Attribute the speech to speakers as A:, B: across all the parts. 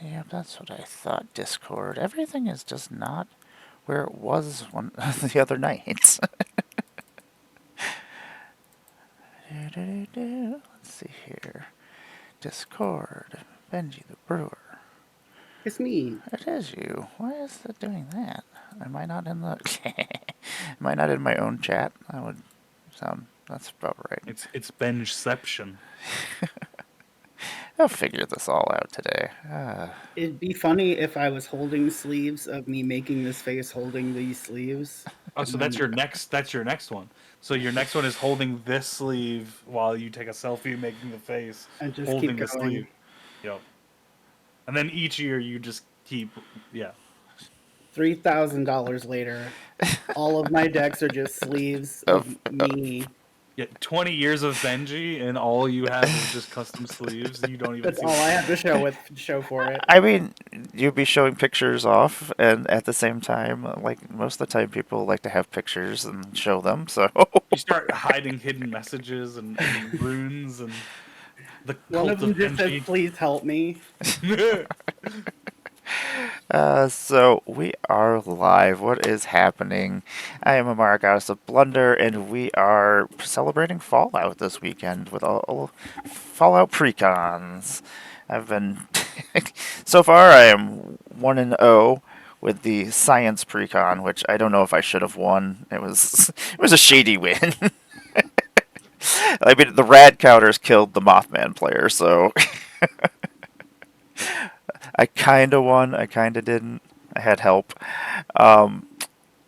A: Yeah, that's what I thought, Discord. Everything is just not where it was the other night. Let's see here. Discord. Benji the Brewer.
B: It's me.
A: It is you. Why is it doing that? Am I not in the... Am I not in my own chat? That would sound... That's about right.
C: It's Benjception.
A: I'll figure this all out today.
B: It'd be funny if I was holding sleeves of me making this face holding these sleeves.
C: Oh, so that's your next. That's your next one. So your next one is holding this sleeve while you take a selfie, making the face,
B: And just
C: holding
B: keep
C: the
B: going.
C: sleeve. Yep. And then each year you just keep, yeah.
B: $3,000 later, all of my decks are just sleeves of me.
C: Yeah, 20 years of Benji, and all you have is just custom sleeves. You don't even
B: That's
C: see
B: all I have to show for it.
A: I mean, you'd be showing pictures off, and at the same time, like, most of the time people like to have pictures and show them, so...
C: You start hiding hidden messages and runes and the
B: One
C: cult
B: of them just says,
C: Benji.
B: please help me.
A: So we are live. What is happening? I am Amara, Goddess of Blunder, and we are celebrating Fallout this weekend with all Fallout Precons. I've been so far. I am 1-0 with the Science Precon, which I don't know if I should have won. It was a shady win. I mean, the rad counters killed the Mothman player, so I kind of won. I kind of didn't. I had help.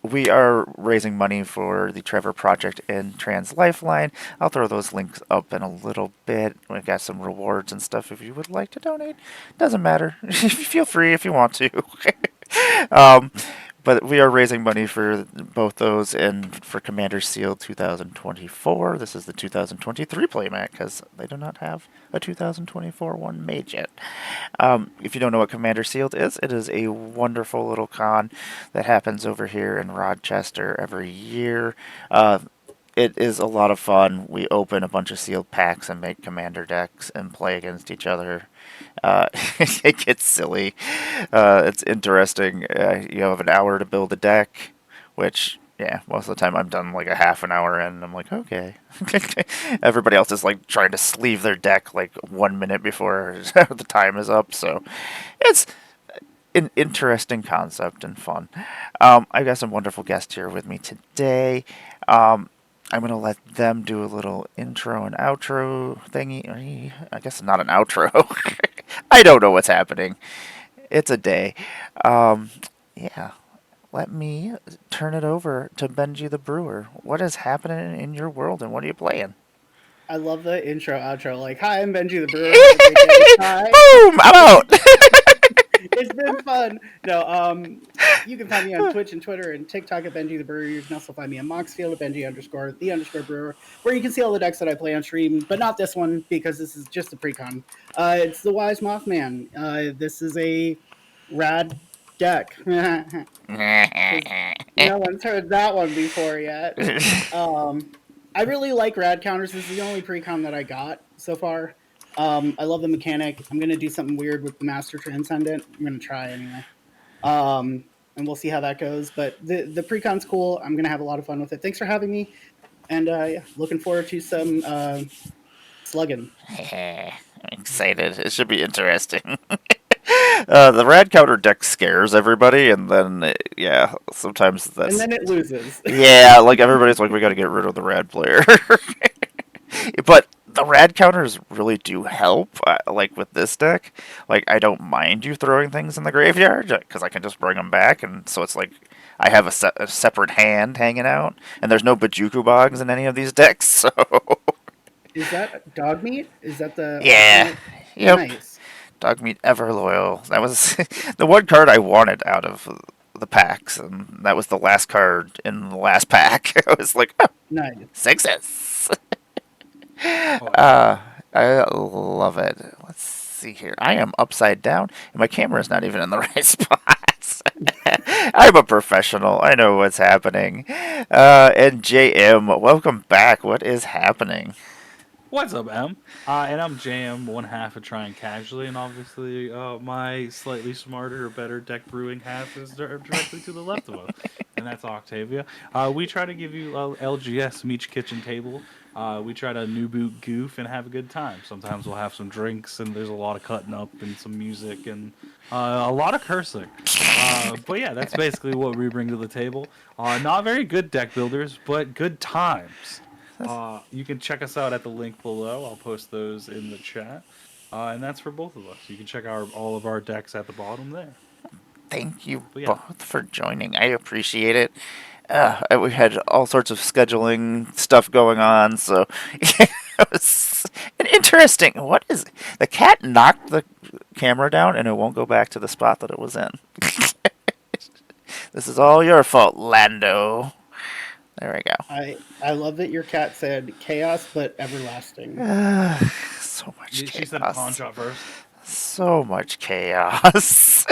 A: We are raising money for the Trevor Project and Trans Lifeline. I'll throw those links up in a little bit. We've got some rewards and stuff if you would like to donate. Doesn't matter. Feel free if you want to. But we are raising money for both those and for Commander Seal 2024. This is the 2023 playmat because they do not have a 2024 one made yet. If you don't know what Commander Sealed is, it is a wonderful little con that happens over here in Rochester every year. It is a lot of fun. We open a bunch of sealed packs and make commander decks and play against each other. It gets silly. It's interesting. You have an hour to build a deck, which, yeah, most of the time I'm done like a half an hour in, and I'm like, okay. Everybody else is like trying to sleeve their deck like 1 minute before the time is up, so it's an interesting concept and fun. I've got some wonderful guests here with me today. I'm going to let them do a little intro and outro thingy. I guess not an outro. I don't know what's happening. It's a day. Yeah. Let me turn it over to Benji the Brewer. What is happening in your world and what are you playing?
B: I love the intro, outro. Like, hi, I'm Benji the Brewer. Have a great day. Hi.
A: Boom! I'm out!
B: It's been fun. No, you can find me on Twitch and Twitter and TikTok at Benji the Brewer. You can also find me on Moxfield at Benji_the_Brewer, where you can see all the decks that I play on stream, but not this one because this is just a precon. It's the Wise Mothman. This is a rad deck. No one's heard that one before yet. I really like rad counters. This is the only precon that I got so far. I love the mechanic. I'm gonna do something weird with the Master Transcendent. I'm gonna try anyway, and we'll see how that goes. But the precon's cool. I'm gonna have a lot of fun with it. Thanks for having me, and yeah, looking forward to some slugging.
A: I'm excited. It should be interesting. The rad counter deck scares everybody, and then yeah, sometimes that's
B: And then it loses.
A: yeah, like everybody's like, we got to get rid of the rad player. But the rad counters really do help. Like with this deck, like I don't mind you throwing things in the graveyard because I can just bring them back, and so it's like I have a separate hand hanging out, and there's no Bajuku Bogs in any of these decks. So
B: Is that dog meat? Is that the
A: yeah, yep.
B: Nice.
A: Dogmeat Ever Loyal. That was the one card I wanted out of the packs, and that was the last card in the last pack. I was like, oh,
B: Nice.
A: success. I love it. Let's see here. I am upside down, and my camera is not even in the right spots. I'm a professional. I know what's happening. And JM, welcome back. What is happening?
C: What's up, M? And I'm JM, one half of Trying Casually, and obviously my slightly smarter or better deck brewing half is directly to the left of us, and that's Octavia. We try to give you LGS from each kitchen table. We try to new boot goof and have a good time. Sometimes we'll have some drinks, and there's a lot of cutting up and some music and a lot of cursing. But yeah, that's basically what we bring to the table. Not very good deck builders, but good times. You can check us out at the link below. I'll post those in the chat. And that's for both of us. You can check all of our decks at the bottom there.
A: Thank you
C: But yeah,
A: both for joining. I appreciate it. We had all sorts of scheduling stuff going on, so it was an interesting. What is it? The cat knocked the camera down, and it won't go back to the spot that it was in. This is all your fault, Lando. There we
B: I love that your cat said chaos but everlasting.
A: go. So much
C: she said
A: chaos.
C: pawn shot first.
A: So much chaos.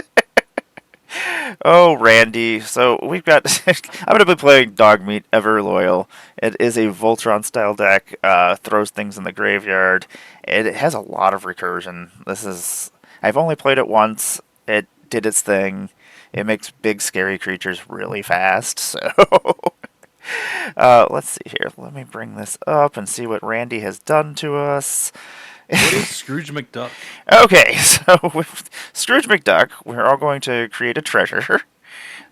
A: Oh, Randy. So we've got. I'm going to be playing Dogmeat Ever Loyal. It is a Voltron style deck. Throws things in the graveyard. It has a lot of recursion. This is. I've only played it once. It did its thing. It makes big scary creatures really fast. So let's see here. Let me bring this up and see what Randy has done to us.
C: What is Scrooge McDuck?
A: Okay, so with Scrooge McDuck, we're all going to create a treasure.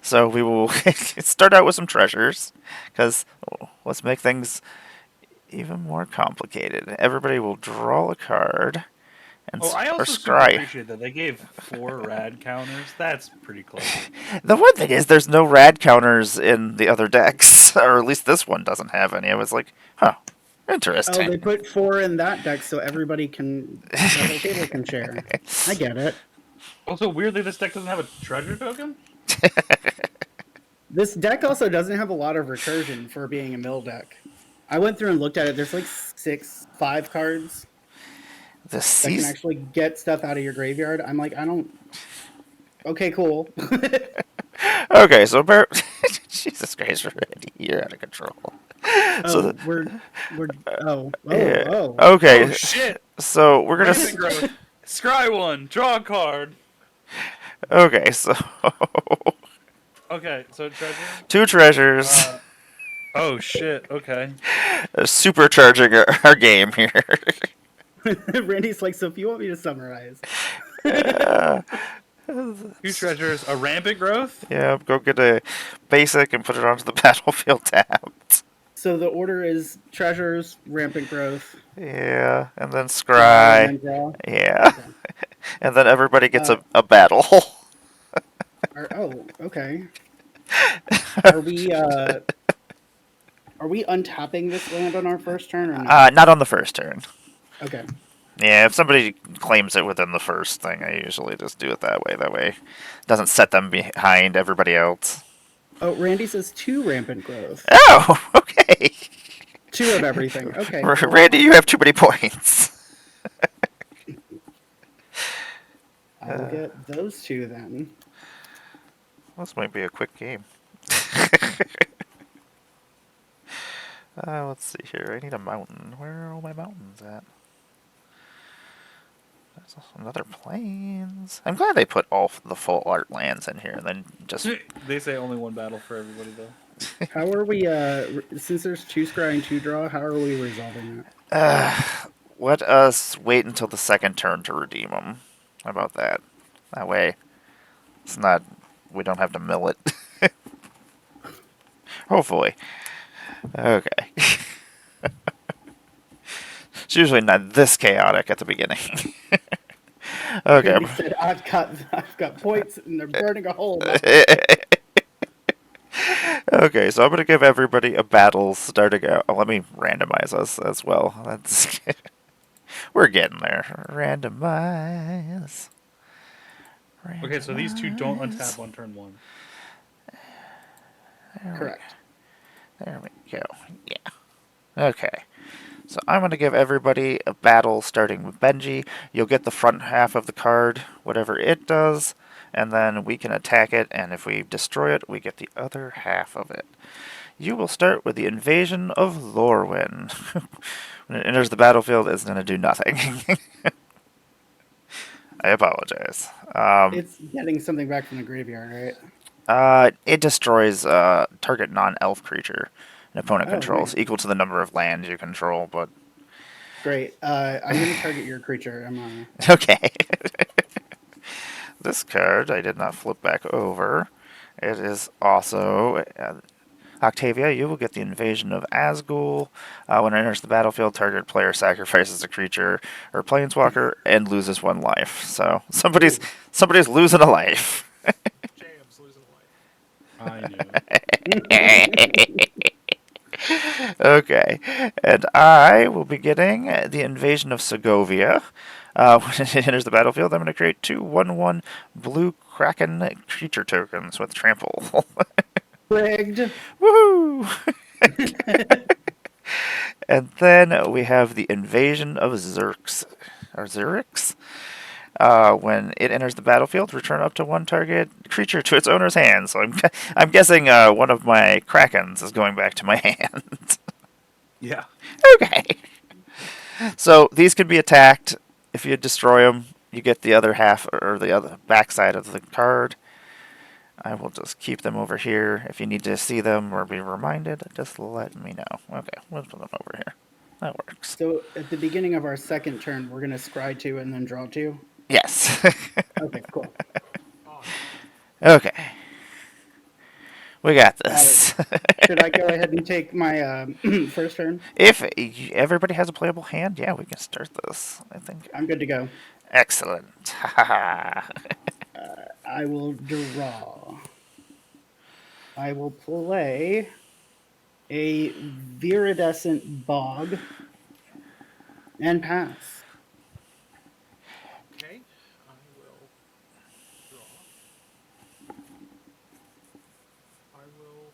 A: So we will start out with some treasures, because let's make things even more complicated. Everybody will draw a card, and
C: Oh, I
A: or
C: also super
A: scry.
C: appreciate that they gave 4 rad counters. That's pretty clever.
A: The one thing is, there's no rad counters in the other decks, or at least this one doesn't have any. I was like, huh,
B: Oh,
A: interesting.
B: they put 4 in that deck so everybody can, the whole table can share. I get it.
C: Also, weirdly, this deck doesn't have a treasure token.
B: This deck also doesn't have a lot of recursion for being a mill deck. I went through and looked at it. There's like 5 cards
A: The
B: that can
A: season.
B: actually get stuff out of your graveyard. I'm like, I don't. Okay, cool.
A: Okay, so Jesus Christ, Randy, you're out of control.
B: Oh,
A: So
B: we're
A: yeah.
B: oh.
A: Okay,
C: Oh shit!
A: so we're gonna.
C: Rampant growth. Scry 1. Draw a card.
A: Okay, so
C: Okay, so treasure.
A: 2 treasures,
C: Oh shit. Okay.
A: supercharging our game here.
B: Randy's like, so if you want me to summarize,
C: 2 treasures. A rampant growth.
A: Yeah, go get a basic and put it onto the battlefield tapped.
B: so the order is treasures, rampant growth,
A: Yeah, and then
B: and
A: scry.
B: then draw.
A: Yeah,
B: Okay.
A: and then everybody gets
B: Uh,
A: a battle.
B: Oh, okay. Are we untapping this land on our first turn or not?
A: Not on the first turn.
B: Okay.
A: Yeah, if somebody claims it within the first thing, I usually just do it that way. That way, it doesn't set them behind everybody else.
B: Oh, Randy says 2 rampant growth.
A: Oh, okay.
B: 2 of everything. Okay. Cool.
A: Randy, you have too many points.
B: I will get those 2 then.
A: This might be a quick game. Let's see here. I need a mountain. Where are all my mountains at? There's another plains. I'm glad they put all the full art lands in here, and then just
C: They say only 1 battle for everybody though.
B: How are we since there's 2 scry and 2 draw, how are we resolving that?
A: let us wait until the second turn to redeem them. How about that? That way, it's not. We don't have to mill it. Hopefully. Okay. It's usually not this chaotic at the beginning. Okay.
B: Randy said, I've got points and they're burning a hole.
A: Okay, so I'm gonna give everybody a battle starting out. Let me randomize us as well. That's we're getting there. Randomize.
C: Okay, so these 2 don't
A: Randomize.
C: untap on turn 1.
B: Correct.
A: There we go. Yeah. Okay. So I'm going to give everybody a battle starting with Benji. You'll get the front half of the card, whatever it does, and then we can attack it, and if we destroy it, we get the other half of it. You will start with the Invasion of Lorwyn. When it enters the battlefield, it's going to do nothing. I apologize.
B: It's getting something back from the graveyard, right?
A: It destroys target non-elf creature an opponent
B: Oh,
A: controls,
B: nice.
A: equal to the number of lands you control, but...
B: Great. I'm going to target your creature.
A: Okay. This card I did not flip back over. It is also... Octavia, you will get the Invasion of Azgul. When it enters the battlefield, target player sacrifices a creature or planeswalker and loses 1 life. So somebody's losing a life.
D: JM's losing a life.
C: I knew it.
A: Okay, and I will be getting the Invasion of Segovia. When it enters the battlefield, I'm going to create 2 1/1 blue Kraken creature tokens with trample.
B: Rigged.
A: Woohoo! And then we have the Invasion of Zerx. Or Zerix? When it enters the battlefield, return up to 1 target creature to its owner's hand. So I'm guessing one of my Krakens is going back to my hand.
C: Yeah.
A: Okay. So these can be attacked. If you destroy them, you get the other half or the other backside of the card. I will just keep them over here. If you need to see them or be reminded, just let me know. Okay, we'll put them over here. That works.
B: So at the beginning of our second turn, we're going to scry 2 and then draw 2.
A: Yes.
B: Okay, cool.
A: Okay. We got this.
B: Should I go ahead and take my first turn?
A: If everybody has a playable hand, yeah, we can start this. I think.
B: I'm good to go.
A: Excellent.
B: I will draw. I will play a viridescent bog and pass.
D: Okay, I will draw. I will.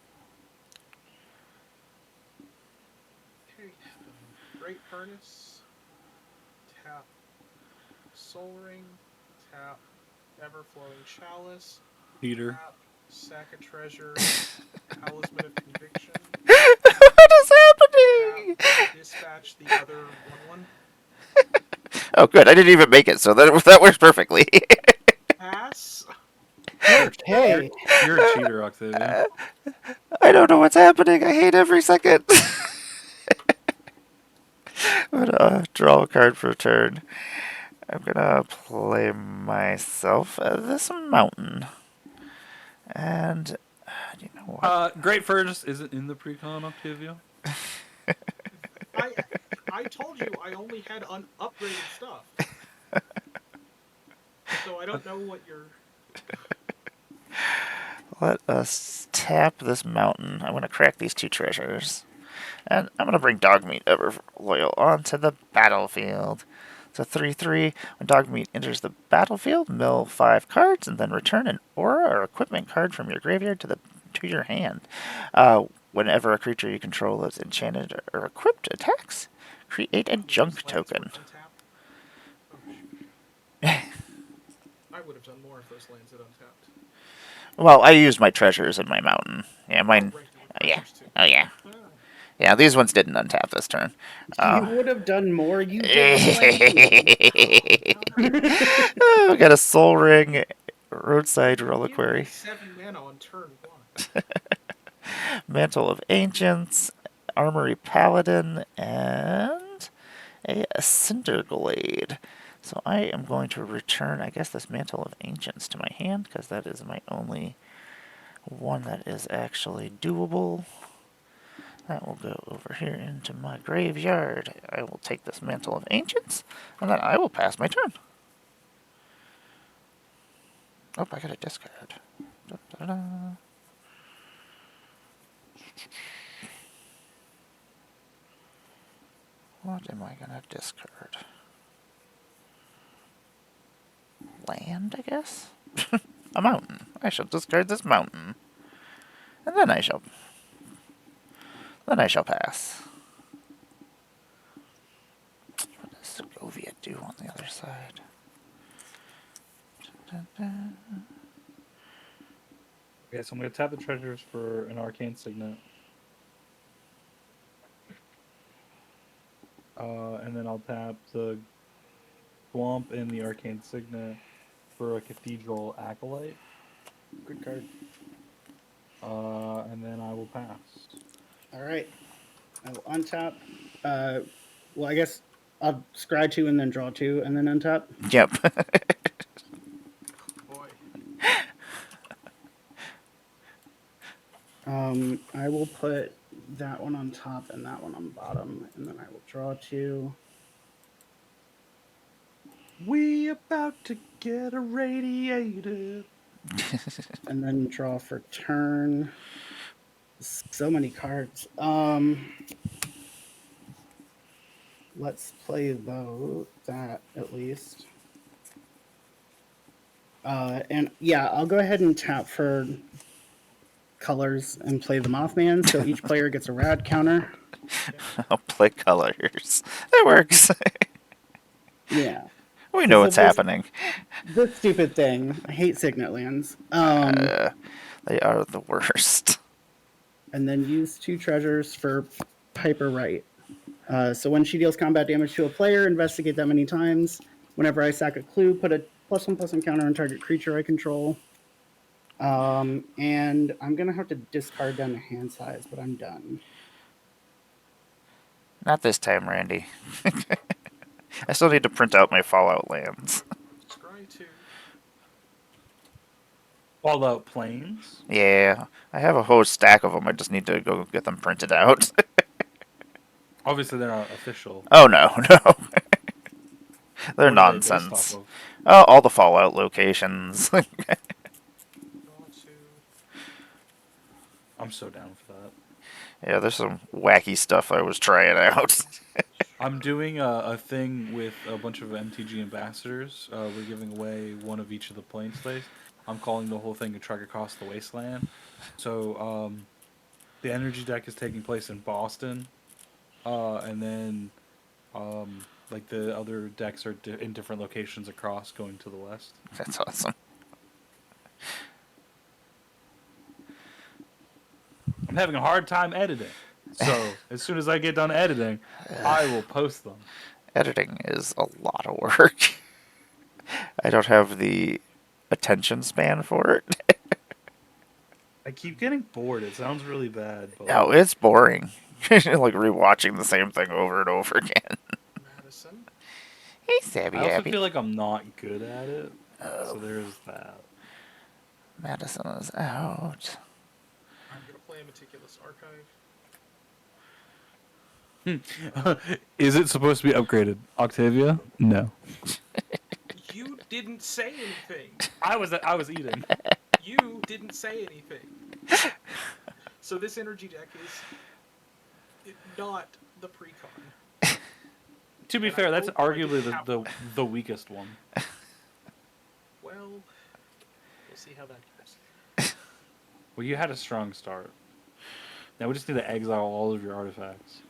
D: Okay, Great Furnace. Tap Soul Ring. Tap Ever-Flowing Chalice.
C: Peter.
D: Tap Sack of Treasure. Talisman of Conviction.
A: What is happening?
D: Tap Dispatch the other 1/1.
A: Oh, good. I didn't even make it, so that works perfectly.
D: Pass.
B: Okay.
C: You're a cheater, Octavia.
A: I don't know what's happening. I hate every second. I'm gonna draw a card for a turn. I'm gonna play myself this mountain. And you know what?
C: Great Furnace isn't in the Precon, Octavia.
D: I told you I only had upgraded stuff. So I don't know what you're...
A: Let us tap this mountain. I'm gonna crack these 2 treasures. And I'm gonna bring Dogmeat Ever Loyal onto the battlefield. It's a 3/3. When Dogmeat enters the battlefield, mill 5 cards and then return an aura or equipment card from your graveyard to your hand. Whenever a creature you control is enchanted or equipped attacks, create a junk token.
D: Oh, I would have done more if those lands had untapped.
A: Well, I used my treasures in my mountain. Yeah, mine.
D: Oh, right,
A: Yeah. Oh yeah. Yeah, these ones didn't untap this turn.
B: You would have done more. You did.
A: We got a Soul Ring, Roadside Reliquary,
D: 7 mana on turn 1.
A: Mantle of Ancients, Armory Paladin, and a Cinderglade. So I am going to return, I guess, this Mantle of Ancients to my hand, because that is my only one that is actually doable. That will go over here into my graveyard. I will take this Mantle of Ancients, and then I will pass my turn. Oh, I got a discard. Da-da-da. What am I going to discard? Land, I guess? A mountain. I shall discard this mountain. And then I shall pass. What does Segovia do on the other side?
C: Okay, so I'm going to tap the treasures for an Arcane Signet. And then I'll tap the Swamp and the Arcane Signet for a Cathedral Acolyte.
B: Good card.
C: And then I will pass.
B: All right. I will untap. Well, I guess I'll scry 2 and then draw 2 and then untap.
A: Yep.
D: Boy.
B: I will put that one on top and that one on bottom, and then I will draw 2.
C: We about to get irradiated.
B: And then draw for turn. So many cards. Let's play that at least. And yeah, I'll go ahead and tap for colors and play the Mothman. So each player gets a rad counter.
A: I'll play colors. That works.
B: Yeah.
A: We know what's happening.
B: This stupid thing. I hate Signet lands.
A: They are the worst.
B: And then use 2 treasures for Piper Right. So when she deals combat damage to a player, investigate that many times. Whenever I sack a clue, put a +1/+1 counter on target creature I control. And I'm gonna have to discard down to hand size, but I'm done.
A: Not this time, Randy. I still need to print out my Fallout lands.
D: Scry 2.
C: Fallout Plains.
A: Yeah, I have a whole stack of them. I just need to go get them printed out.
C: Obviously, they're not official.
A: Oh, no, no. They're
C: What are they based
A: nonsense.
C: off of?
A: Oh, all the Fallout locations.
D: Draw 2.
C: I'm so down for that.
A: Yeah, there's some wacky stuff I was trying out.
C: I'm doing a thing with a bunch of MTG ambassadors. We're giving away one of each of the plane states. I'm calling the whole thing a Trek Across the Wasteland. So the energy deck is taking place in Boston, and then like the other decks are in different locations across, going to the west.
A: That's awesome.
C: I'm having a hard time editing, so as soon as I get done editing, I will post them.
A: Editing is a lot of work. I don't have the attention span for it.
C: I keep getting bored. It sounds really bad. But
A: No, it's boring. Like rewatching the same thing over and over again.
D: Madison.
A: Hey, Sabby
C: I also
A: Abby.
C: feel like I'm not good at it. So there's that.
A: Madison is out.
D: I'm going to play a Meticulous Archive.
C: Is it supposed to be upgraded? Octavia? No.
D: You didn't say anything.
C: I was eating.
D: You didn't say anything. So this energy deck is not the Precon.
C: To be
D: And
C: fair,
D: I
C: that's
D: hope I didn't
C: arguably
D: have
C: the weakest one.
D: Well, we'll see how that goes.
C: Well, you had a strong start. Now we just need to exile all of your artifacts.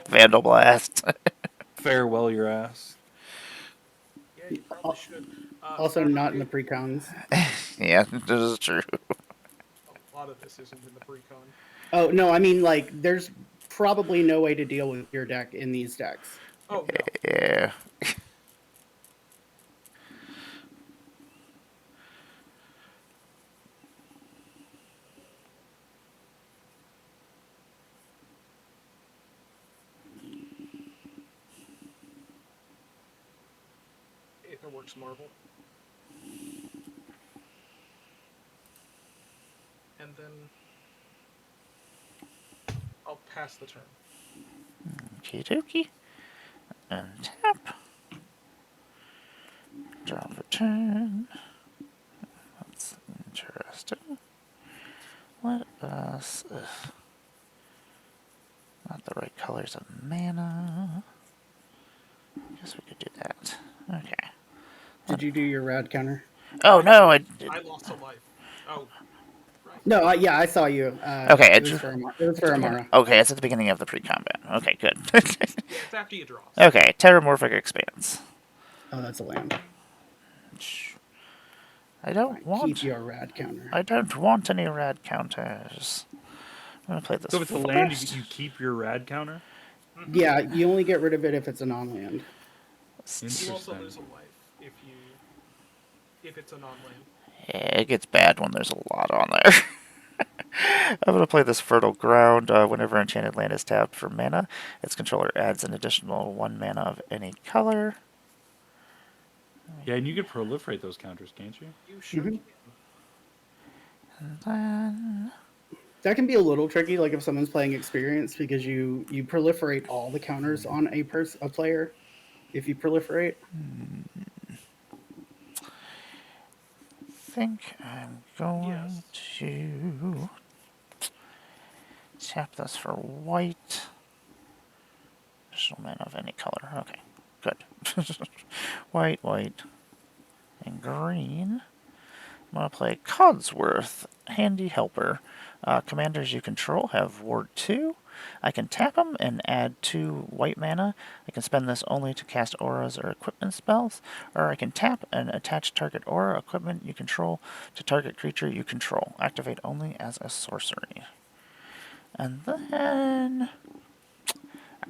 A: Vandal Blast.
C: Farewell your ass.
D: Yeah, you probably should.
B: Also not in the precons.
A: Yeah, this is true.
D: A lot of this isn't in the Precon.
B: Oh no, I mean like there's probably no way to deal with your deck in these decks.
D: Oh, no.
A: Yeah.
D: Aetherworks Marvel. And then I'll pass the turn.
A: Okie dokie. Untap. Draw for turn. That's interesting. Let us... not the right colors of mana. Guess we could do that. Okay.
B: Did you do your rad counter?
A: Oh, no, I did.
D: I lost a life. Oh, right.
B: No, yeah, I saw you.
A: Okay,
B: it was for Amara.
A: Okay, it's at the beginning of the pre-combat. Okay, good.
D: Yeah, it's after you draw.
A: Okay, Terramorphic Expanse.
B: Oh, that's a land.
A: I don't want...
B: Keep your rad counter.
A: I don't want any rad counters. I'm gonna play this
C: So if it's a land,
A: first.
C: you keep your rad counter?
B: Yeah, you only get rid of it if it's a non-land.
D: You also
C: Interesting.
D: lose a life if it's a non-land.
A: Yeah, it gets bad when there's a lot on there. I'm going to play this Fertile Ground. Whenever Enchanted Land is tapped for mana, its controller adds an additional 1 mana of any color.
C: Yeah, and you could proliferate those counters, can't you?
D: You sure
B: Mhm.
D: can.
A: And then...
B: That can be a little tricky, like if someone's playing experience, because you proliferate all the counters on a player. If you proliferate,
A: I think I'm going
D: Yes.
A: to tap this for white. Additional mana of any color. Okay, good. White, white, and green. I'm going to play Codsworth, Handy Helper. Commanders you control have Ward 2. I can tap them and add 2 white mana. I can spend this only to cast auras or equipment spells, or I can tap and attach target aura equipment you control to target creature you control. Activate only as a sorcery. And then...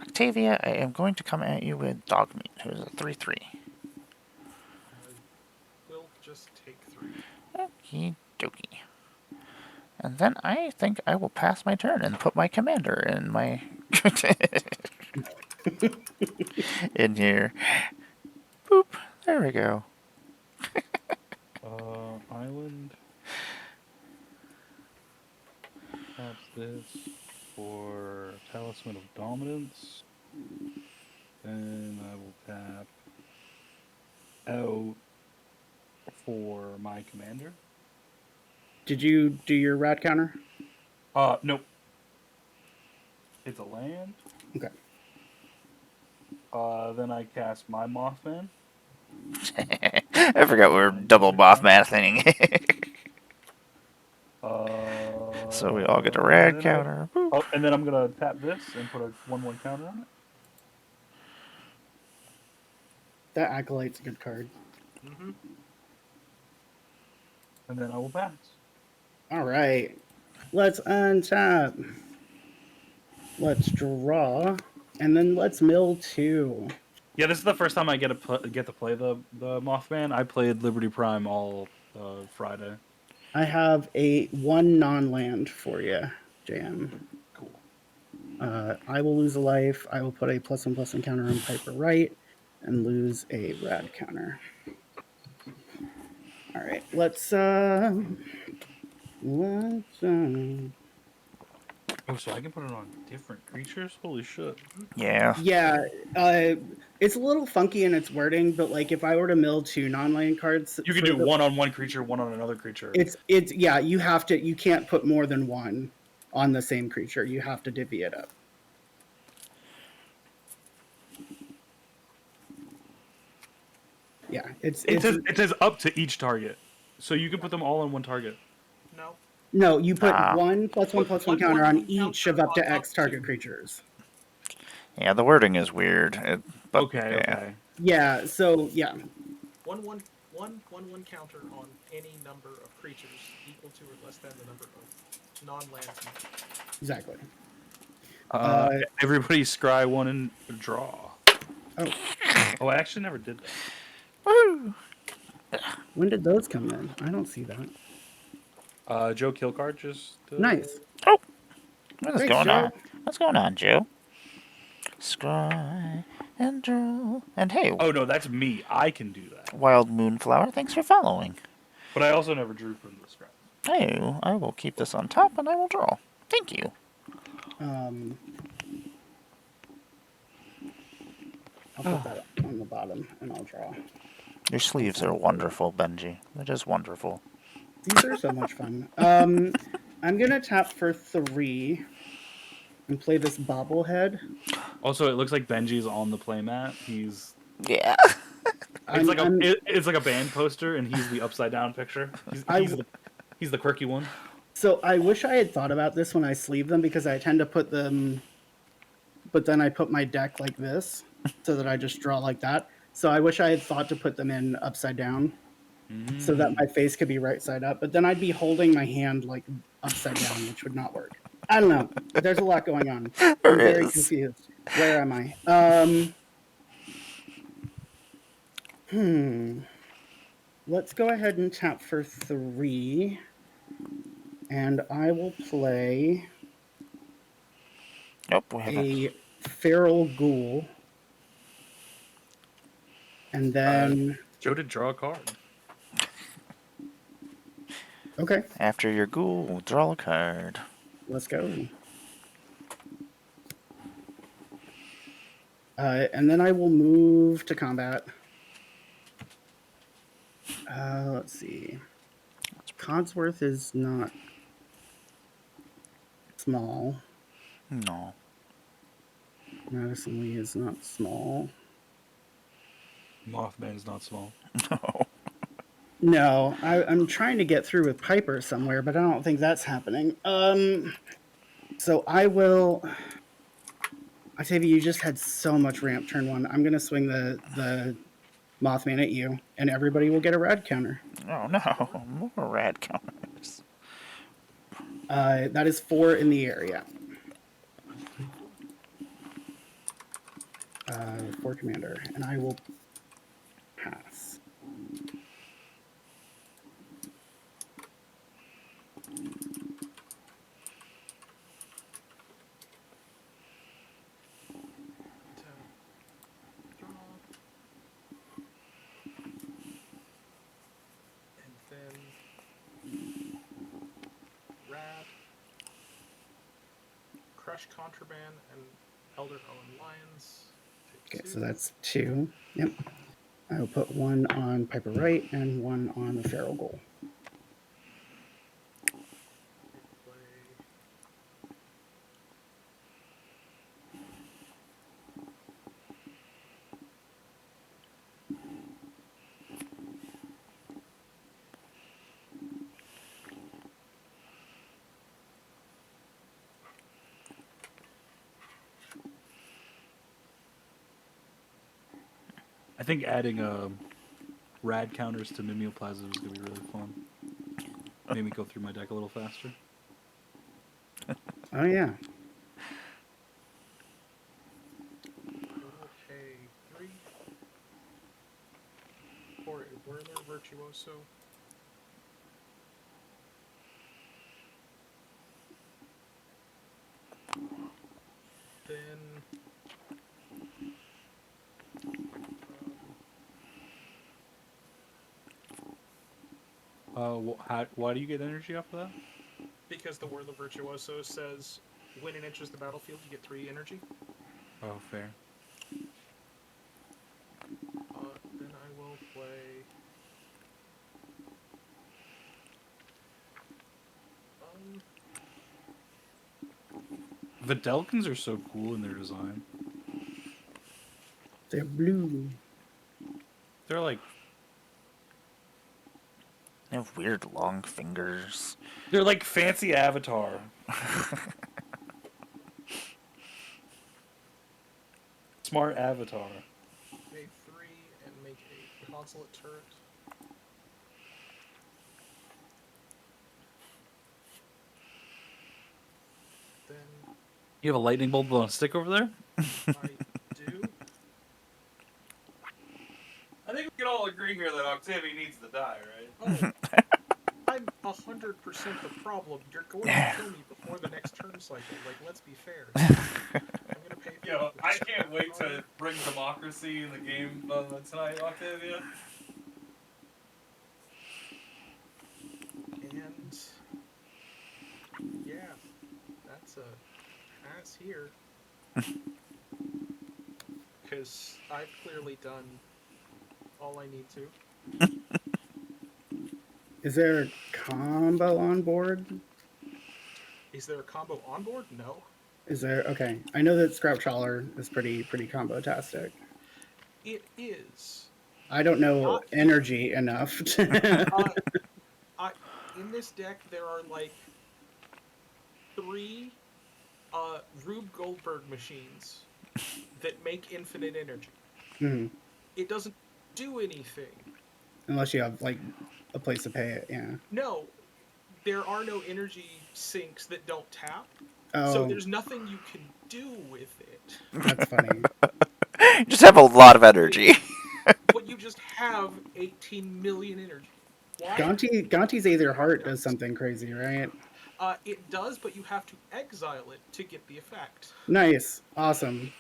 A: Octavia, I am going to come at you with Dogmeat, who is a 3/3.
D: We'll just take 3.
A: Okie dokie. And then I think I will pass my turn and put my commander in my in here. Boop. There we go.
C: Island. Taps this for Talisman of Dominance. Then I will tap out for my commander.
B: did you do your rat counter?
C: Nope. It's a land.
B: Okay.
C: Then I cast my Mothman.
A: I forgot we're double Mothman thing. So we all get a rad counter. Boop.
C: And then I'm gonna tap this and put a 1/1 counter on it.
B: That Acolyte's a good card.
D: Mm-hmm.
C: And then I will pass.
B: All right. Let's untap. Let's draw. And then let's mill 2.
C: Yeah, this is the first time I get to play the Mothman. I played Liberty Prime all Friday.
B: I have a 1 non-land for you, JM.
C: Cool.
B: I will lose a life. I will put a +1/+1 counter on Piper Right and lose a rad counter. All right, let's
C: Oh, so I can put it on different creatures? Holy shit.
A: Yeah.
B: yeah, it's a little funky in its wording, but like if I were to mill 2 non-land cards,
C: You can do one on one creature, one on another creature.
B: It's yeah, you can't put more than 1 on the same creature. You have to divvy it up. Yeah,
C: it says up to each target, so you can put them all on one target.
D: No.
B: no, you put 1 +1/+1
D: 1
B: counter on
D: counter
B: each of up to
D: on
B: X
D: up
B: target
D: to.
B: creatures.
A: Yeah, the wording is weird. But
C: Okay,
A: yeah.
C: okay.
B: Yeah, so yeah,
D: 1/1 counter on any number of creatures equal to or less than the number of non-land creatures.
B: exactly.
C: Everybody scry 1 and draw.
B: Oh,
C: I actually never did that.
A: Woo!
B: when did those come in? I don't see that.
C: Joe Killcard just
B: Nice.
A: Oh, what is
B: Thanks,
A: going
B: Joe.
A: on? What's going on, Joe? Scry and draw. And hey,
C: Oh no, that's me. I can do that.
A: Wild Moonflower, thanks for following.
C: But I also never drew from the scratch.
A: Hey, I will keep this on top and I will draw. Thank you.
B: I'll put that on the bottom and I'll draw.
A: Your sleeves are wonderful, Benji. They're just wonderful.
B: These are so much fun. I'm gonna tap for 3 and play this bobblehead.
C: Also, it looks like Benji's on the playmat. He's
A: Yeah.
C: it's like a band poster, and he's the upside down picture. He's the quirky one.
B: So I wish I had thought about this when I sleeve them, because I tend to put them, but then I put my deck like this so that I just draw like that. So I wish I had thought to put them in upside down so that my face could be right side up, but then I'd be holding my hand like upside down, which would not work. I don't know. There's a lot going on. I'm very confused. Where am I? Let's go ahead and tap for 3. And I will play
A: Nope, we haven't.
B: a feral ghoul. And then
C: Joe did draw a card.
B: okay,
A: After your ghoul, draw a card.
B: let's go. And then I will move to combat. Let's see. Codsworth is not small.
A: No.
B: Madison Lee is not small.
C: Mothman's not small.
A: No.
B: No, I'm trying to get through with Piper somewhere, but I don't think that's happening. So I will. Octavia, you just had so much ramp turn 1. I'm gonna swing the Mothman at you, and everybody will get a rad counter.
A: Oh no. More rad counters.
B: That is 4 in the area. 4 commander, and I will pass.
D: Draw. And then Rad, Crush Contraband, and Elder Owen Lions.
B: Okay, so that's 2. Yep. I will put 1 on Piper Wright and 1 on the Feral Ghoul.
D: Play.
C: I think adding rad counters to Mimeoplasm is going to be really fun. Made me go through my deck a little faster.
B: Oh yeah.
D: I will pay 3 for a Whirler Virtuoso. Then
C: Why do you get energy off of that?
D: because the Whirler Virtuoso says when it enters the battlefield, you get 3 energy.
C: Oh, fair.
D: Then I will play.
C: Videlkins are so cool in their design.
B: They're blue.
C: They're like
A: They have weird long fingers.
C: fancy Avatar. Smart Avatar.
D: Pay 3 and make a consulate turret. Then
C: You have a lightning bolt on a stick over there?
D: I do.
C: I think we can all agree here that Octavia needs to die,
D: Oh,
C: right?
D: I'm 100% the problem. You're going to kill me before the next turn cycle. Like, let's be fair. I'm gonna pay.
C: Yo, I can't wait to bring democracy in the game tonight, Octavia.
D: And yeah, that's a pass here. Because I've clearly done all I need to.
B: Is there a combo on board?
D: Is there a combo on board? No.
B: Is there? Okay, I know that Scrap Trawler is pretty combo-tastic.
D: It is.
B: I don't know
D: Not-
B: energy enough.
D: In this deck, there are like 3 Rube Goldberg machines that make infinite energy.
B: Mhm.
D: It doesn't do anything.
B: Unless you have like a place to pay it, yeah.
D: No, there are no energy sinks that don't tap.
B: Oh,
D: So there's nothing you can do with it.
B: That's funny.
A: Just have a lot of energy.
D: But you just have 18 million energy. Why?
B: Gonti's Aether Heart does something crazy, right?
D: It does, but you have to exile it to get the effect.
B: Nice. Awesome.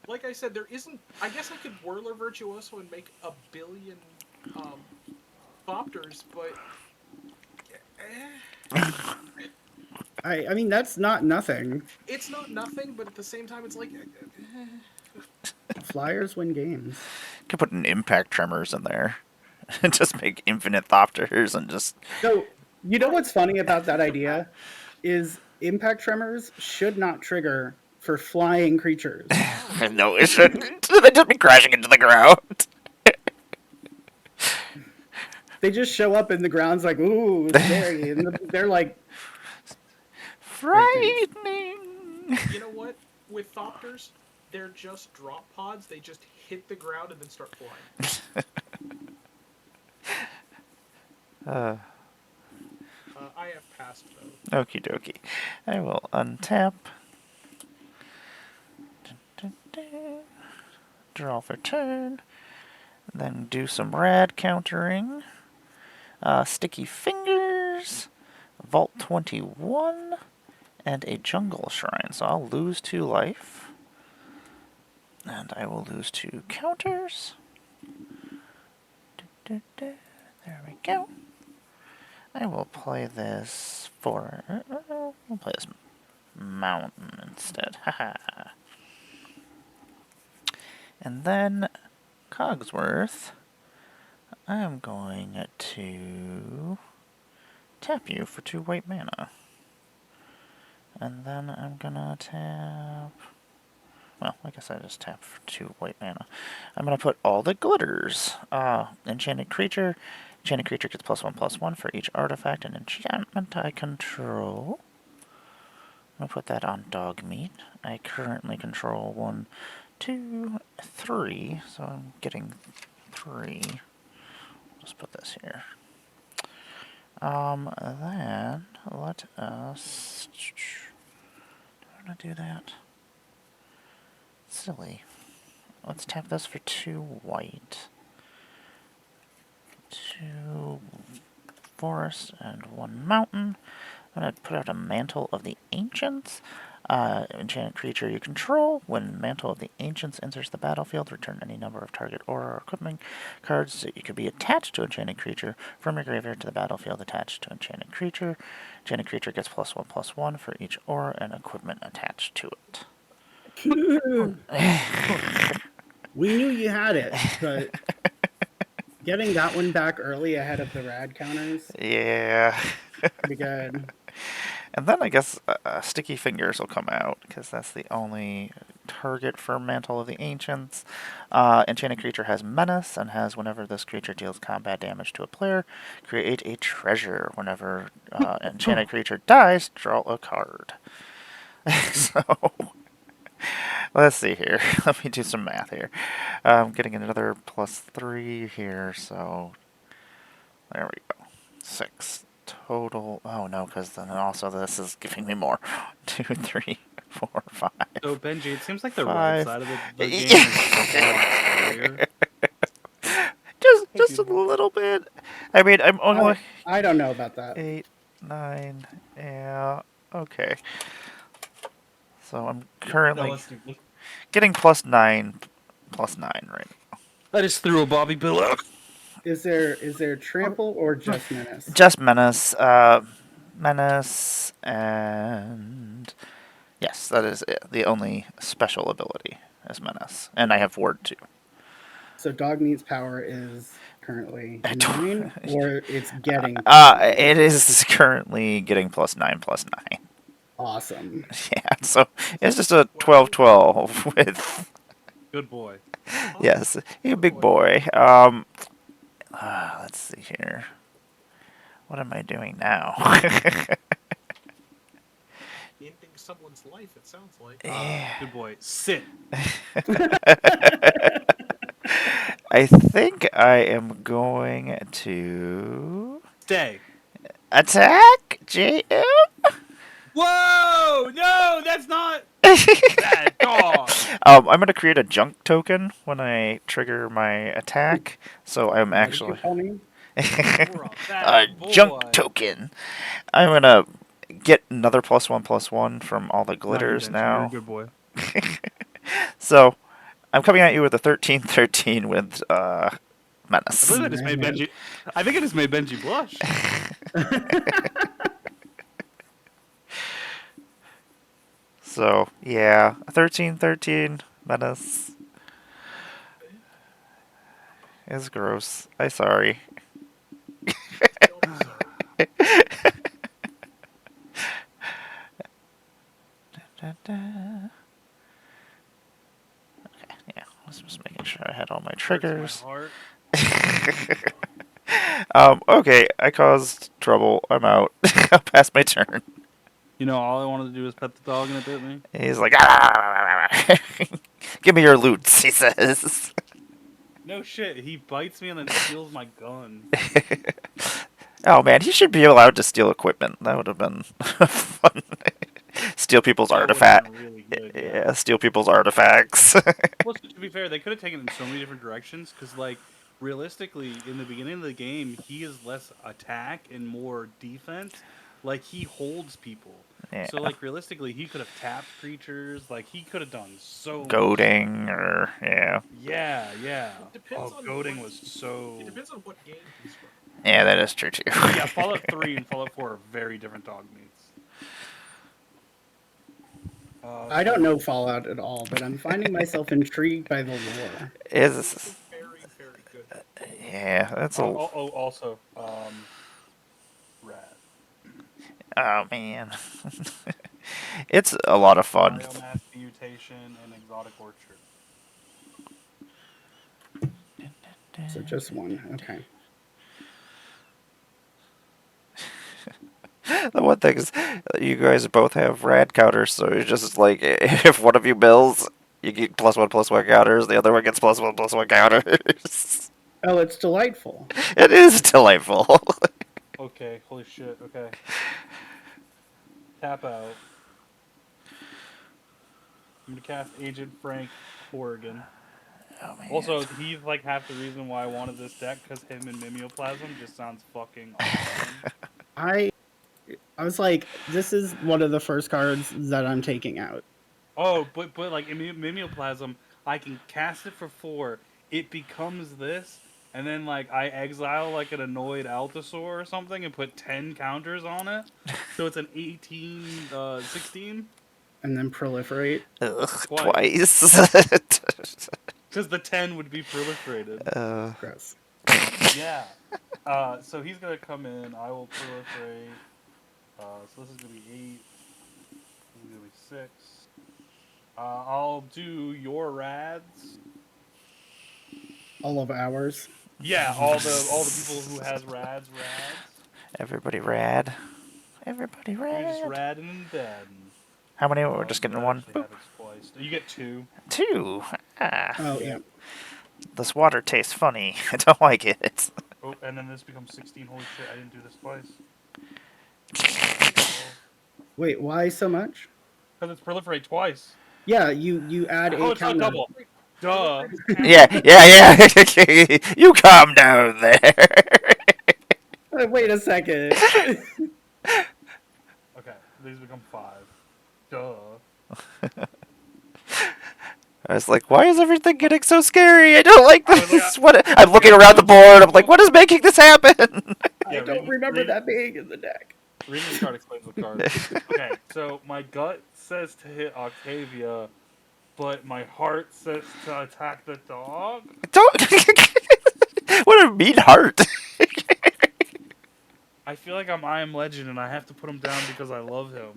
D: Like I said, there isn't. I guess I could Whirler Virtuoso and make a billion um, Thopters, but
B: I mean, that's not nothing.
D: it's not nothing. But at the same time, it's like
B: Flyers win games.
A: Could put an impact tremors in there. And just make infinite Thopters and just.
B: So, you know what's funny about that idea is impact tremors should not trigger for flying creatures.
A: No, it shouldn't. They'd just be crashing into the ground.
B: They just show up in the grounds like, ooh, scary. And they're like,
A: Frightening.
D: you know what? With Thopters, they're just drop pods. They just hit the ground and then start flying. I have passed though.
A: Okie dokie. I will untap. Draw for turn. Then do some rad countering. Sticky Fingers. Vault 21. And a Jungle Shrine. So I'll lose 2 life. And I will lose 2 counters. There we go. I will play this for... we'll play this mountain instead. Haha. And then Cogsworth, I am going to tap you for 2 white mana. And then I'm gonna tap... well, I guess I just tap for 2 white mana. I'm gonna put all the glitters. Enchanted creature. Enchanted creature gets +1/+1 for each artifact and enchantment I control. I'm gonna put that on dog meat. I currently control 1, 2, 3, so I'm getting 3. Just put this here. Then let us. Do I want to do that? Silly. Let's tap this for 2 white. 2 forest and 1 mountain. I'm going to put out a Mantle of the Ancients. Enchanted creature you control. When Mantle of the Ancients enters the battlefield, return any number of target aura or equipment cards that you could be attached to Enchanted creature from your graveyard to the battlefield attached to Enchanted creature. Enchanted creature gets +1/+1 for each aura and equipment attached to it.
B: we knew you had it, but getting that one back early ahead of the rad counters,
A: Yeah.
B: pretty good.
A: And then I guess Sticky Fingers will come out, because that's the only target for Mantle of the Ancients. Enchanted creature has Menace, and has whenever this creature deals combat damage to a player, create a treasure. Whenever Enchanted creature dies, draw a card. So, let's see here. Let me do some math here. I'm getting another +3 here, so there we go. 6 total. Oh no, because then also this is giving me more. 2, 3, 4, 5.
C: So Benji, it seems like the
A: 5.
C: right side of the game is just a lot scarier.
A: Just a little bit. I mean, I'm only
B: I don't know about that.
A: 8, 9. Yeah. Okay. So I'm currently getting +9 right now.
C: I just threw a Bobby Bill out.
B: Is there trample or just menace?
A: Just Menace. Menace and yes, that is it. The only special ability is Menace, and I have Ward too.
B: So dog meat's power is currently 9, or it's getting.
A: It is currently getting +9/+9.
B: Awesome.
A: Yeah, so it's just a 12/12 with.
C: Good boy.
A: Yes, you big boy. Let's see here. What am I doing now?
D: Ending someone's life, it sounds like.
C: Good boy. Sit.
A: I think I am going to
C: Stay.
A: attack JM.
C: Whoa! No, that's not bad dog.
A: I'm gonna create a junk token when I trigger my attack, so I'm
B: What did you
A: actually
B: call me?
C: You're a
A: a
C: bad
A: junk
C: boy.
A: token. I'm gonna get another +1/+1 from all the
C: No, you
A: glitters
C: didn't. You're a
A: now.
C: good boy.
A: So I'm coming at you with a 13/13 with
C: I
A: menace.
C: believe I just made
B: Man.
C: Benji. I think I just made Benji blush.
A: So yeah, 13/13 menace is gross. I'm sorry.
D: Don't be sorry.
A: Okay, yeah, I was just making sure I had all my
C: Hurts my
A: triggers.
C: heart.
A: Okay, I caused trouble. I'm out. I'll pass my turn.
C: You know, all I wanted to do was pet the dog and it bit me.
A: He's like, "Ah!" Give me your loot, he says.
C: No shit. He bites me and then steals my gun.
A: Oh man, he should be allowed to steal equipment. That would have been fun. Steal people's
C: That would have
A: artifact.
C: been really good.
A: Yeah, steal people's artifacts.
C: Well, to be fair, they could have taken it in so many different directions. Because, like, realistically, in the beginning of the game, he is less attack and more defense. Like, he holds people.
A: Yeah.
C: So, like, realistically, he could have tapped creatures. Like, he could have done so much.
A: Goading or yeah.
C: Yeah, yeah.
D: It depends on
C: goading
D: what-
C: was so.
D: It depends on what game he's from.
A: Yeah, that is true too.
C: Yeah, Fallout 3 and Fallout 4 are very different dog meats.
B: I don't know Fallout at all, but I'm finding myself intrigued by the lore.
A: Is
D: It's very, very good.
A: yeah, that's a
C: Also, rad.
A: oh man. It's a lot of fun.
C: Biomass mutation and exotic orchard.
B: So just one. Okay.
A: The one thing is, you guys both have rad counters, so it's just like if one of you mills, you get +1/+1 counters. The other one gets +1/+1 counters.
B: Oh, it's delightful.
A: It is delightful.
C: Okay, holy shit, okay. Tap out. I'm gonna cast Agent Frank Corrigan.
A: Oh, man.
C: Also, he's like half the reason why I wanted this deck, because him and Mimeoplasm just sounds fucking awesome.
B: I was like, this is one of the first cards that I'm taking out.
C: Oh, but like in Mimeoplasm, I can cast it for 4. It becomes this, and then like I exile like an annoyed Altasaur or something and put 10 counters on it. So it's an 18, 16.
B: And then proliferate.
A: Ugh,
C: Twice.
A: twice.
C: Because the 10 would be proliferated.
B: Gross.
C: Yeah. So he's gonna come in. I will proliferate. So this is gonna be 8. This is gonna be 6. I'll do your rads.
B: All of ours.
C: Yeah, all the people who has rads.
A: Everybody rad. Everybody
C: You're just
A: rad.
C: radding and dadding.
A: How many? We're just getting one.
C: Actually have it spliced. You get 2.
A: 2. Ah,
B: Oh, yeah.
A: this water tastes funny. I don't like it.
C: Oh, and then this becomes 16. Holy shit! I didn't do this twice.
B: Wait, why so much?
C: Because it's proliferate twice.
B: Yeah, you add
C: Oh,
B: 8
C: it's not
B: counters.
C: double. Duh.
A: Yeah. You calm down there.
B: Wait a second.
C: Okay, these become 5. Duh.
A: I was like, why is everything getting so scary? I don't like
C: was like,
A: this. What? I'm looking around the board. I'm like, what is making this happen?
B: I
C: Yeah,
B: don't remember that being in the deck.
C: Reading the card explains the card. Okay, so my gut says to hit Octavia, but my heart says to attack the dog.
A: Don't. What a mean heart.
C: I feel like I'm I Am Legend and I have to put him down because I love him.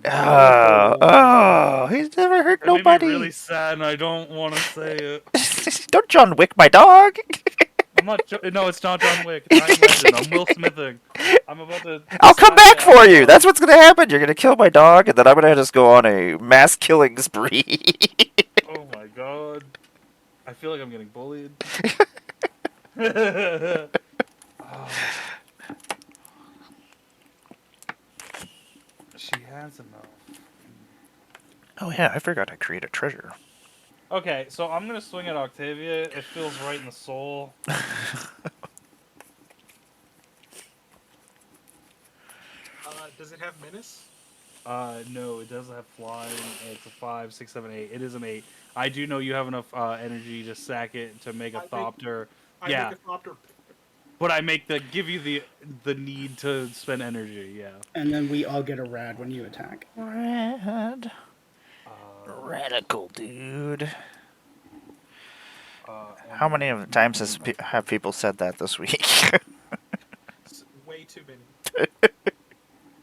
A: He's never hurt
C: It made me
A: nobody.
C: really sad and I don't want to say it.
A: Don't John Wick my dog.
C: I'm not. No, it's not John Wick. It's I Am Legend. I'm Will Smithing. I'm about to.
A: I'll come back
C: decide
A: for you. That's what's gonna happen. You're gonna kill my dog, and then I'm gonna just go on a mass killing spree.
C: Oh my god. I feel like I'm getting bullied. Oh. She has enough.
A: Oh yeah, I forgot to create a treasure.
C: Okay, so I'm gonna swing at Octavia. It feels right in the soul.
D: Does it have menace?
C: No, it doesn't have flying. It's a 5, 6, 7, 8. It is an 8. I do know you have enough energy to sack it to make a
D: I make
C: Thopter.
D: I make
C: Yeah,
D: a thopter.
C: but I give you the need to spend energy. Yeah.
B: And then we all get a rad when you attack.
A: Rad.
C: Uh,
A: Radical, dude. How
C: and
A: many of the times have people said that this week?
D: Way too many.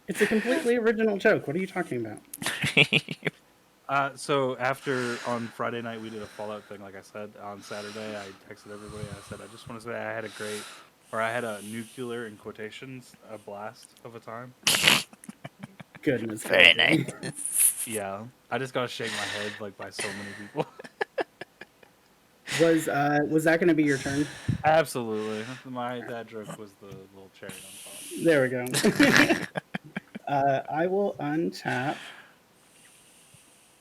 B: It's a completely original joke. What are you talking about?
C: So after on Friday night we did a Fallout thing, like I said. On Saturday I texted everybody. I said I just want to say I had a nuclear in quotations a blast of a time.
B: Goodness.
A: Very
B: gracious.
A: nice.
C: Yeah, I just gotta shake my head like by so many people.
B: Was that going to be your turn?
C: Absolutely, my dad joke was the little cherry on top.
B: There we go. I will untap.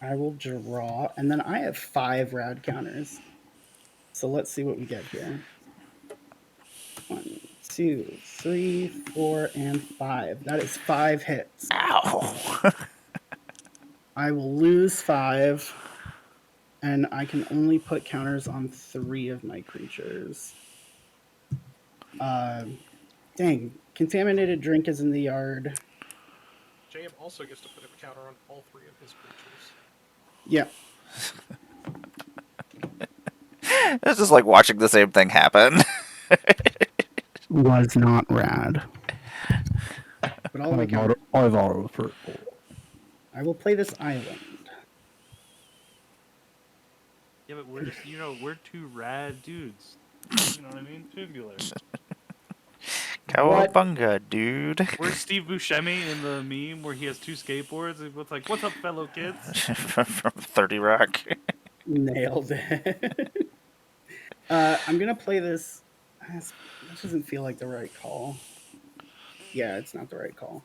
B: I will draw, and then I have 5 rad counters. So let's see what we get here. 1, 2, 3, 4, and 5. That is 5 hits.
A: Ow.
B: I will lose 5, and I can only put counters on 3 of my creatures. Dang, contaminated drink is in the yard.
D: JM also gets to put a counter on all 3 of his creatures.
B: Yeah.
A: It's just like watching the same thing happen.
B: Was not rad. But all my counters.
E: I thought it was pretty cool.
B: I will play this island.
C: Yeah, but we're just we're 2 rad dudes. You know what I mean? Tubular.
A: Cowabunga, dude.
C: We're Steve Buscemi in the meme where he has 2 skateboards. And it's like, "What's up, fellow kids?"
A: From 30 Rock.
B: Nailed it. I'm gonna play this. This doesn't feel like the right call. Yeah, it's not the right call.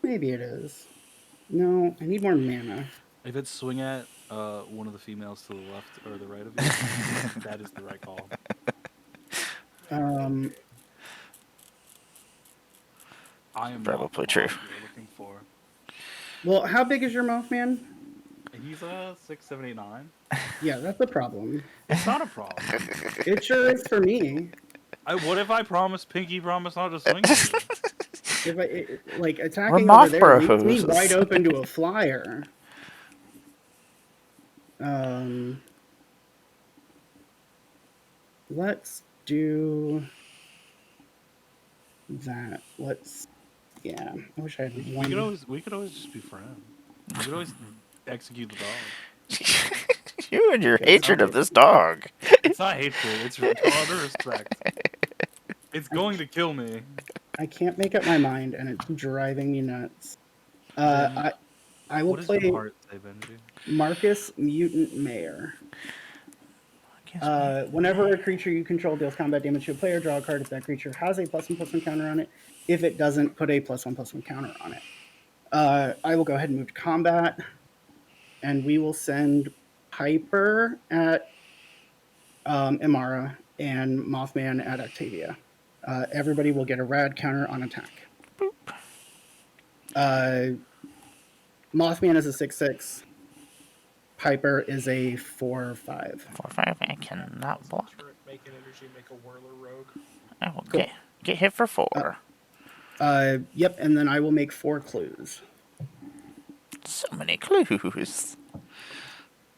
B: Maybe it is. No, I need more mana.
C: If it's swing at one of the females to the left or the right of you, that is the right call. I am not
A: Probably
C: the
A: true.
C: moth you're looking for.
B: Well, how big is your Mothman?
C: He's 6, 7, 8, 9.
B: Yeah, that's a problem.
C: It's not a problem.
B: It sure is for me.
C: What if I pinky promise not to swing at you?
B: If like
A: We're
B: attacking
A: moth
B: over there leaves me
A: bros.
B: wide open to a flyer. Let's do that. Yeah. I wish I had
C: We
B: one.
C: could always just be friends. We could always execute the dog.
A: You and your
B: Yeah,
A: hatred of
B: okay.
A: this dog.
C: It's not hatred. It's utter respect. It's going to kill me.
B: I can't make up my mind, and it's driving me nuts. I will
C: What does
B: play
C: your heart say, Benji?
B: Marcus Mutant Mayor. Whenever a creature you control deals combat damage to a player, draw a card if that creature has a +1/+1 counter on it. If it doesn't, put a +1/+1 counter on it. I will go ahead and move to combat, and we will send Piper at Imara and Mothman at Octavia. Everybody will get a rad counter on attack. Mothman is a 6/6. Piper is a 4/5.
A: 4/5. I cannot block.
D: Make an energy, make a whirler rogue.
A: I will
B: Cool.
A: get hit for 4.
B: Yep, and then I will make 4 clues.
A: So many clues.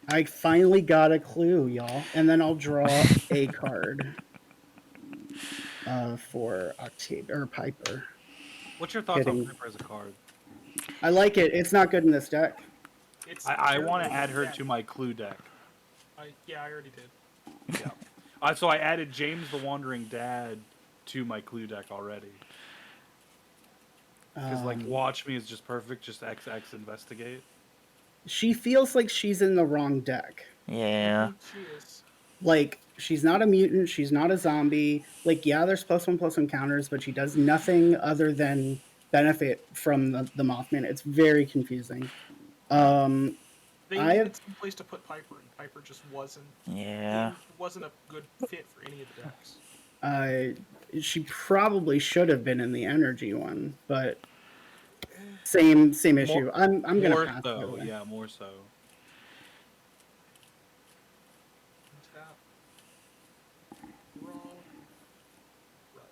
B: I finally got a clue, y'all. And then I'll draw a card for Octavia or Piper.
C: What's your thoughts on Piper as a card?
B: I like it. It's not good in this deck.
C: I want to add her to my clue deck.
D: Yeah, I already did.
C: Yeah. So I added James the Wandering Dad to my clue deck already. Because Watch Me is just perfect. Just XX investigate.
B: She feels like she's in the wrong deck.
A: Yeah.
D: She is.
B: Like, she's not a mutant. She's not a zombie. Like, yeah, there's +1/+1 counters, but she does nothing other than benefit from the Mothman. It's very confusing.
D: They
B: I
D: needed
B: have
D: some place to put Piper, and Piper just wasn't
A: Yeah.
D: wasn't a good fit for any of the decks.
B: she probably should have been in the energy one, but same issue. I'm gonna
C: More
B: pass. By the
C: so,
B: way.
C: yeah, more so.
D: Tap. Wrong. Right.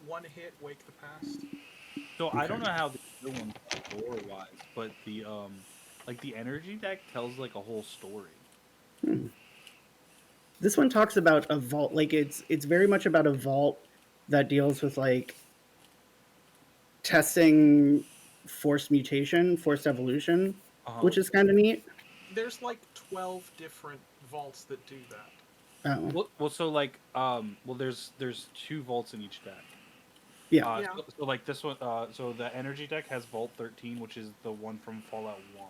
D: One hit, wake the past.
C: So I don't
B: Okay.
C: know how the other ones lore wise, but the like the energy deck tells like a whole story.
B: Hmm. This one talks about a vault. Like it's very much about a vault that deals with like testing forced mutation, forced evolution,
C: Uh-huh.
B: which is kind of neat.
D: There's like 12 different vaults that do that.
B: Oh,
C: Well, so like well, there's two vaults in each deck.
B: yeah.
D: Yeah.
C: So like this one, so the energy deck has Vault 13, which is the one from Fallout 1.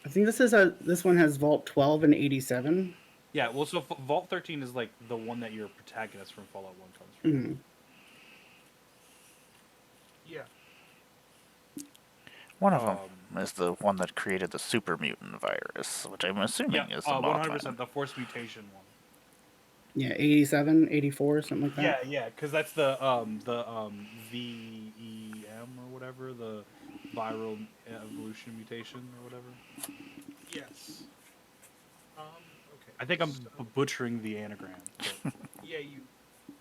B: I think this one has Vault 12 and 87.
C: Yeah, well, so Vault 13 is like the one that your protagonist from Fallout 1 comes from.
B: Mm-hmm.
D: Yeah.
A: One of them is the one that created the super mutant virus, which I'm assuming is the
C: 100%,
A: Mothman.
C: the Force Mutation one.
B: Yeah, 87, 84, something like that.
C: Yeah, because that's the VEM or whatever, the viral evolution mutation or whatever.
D: Yes. Okay.
C: I think I'm
D: so,
C: butchering the anagram. But...
D: yeah, you.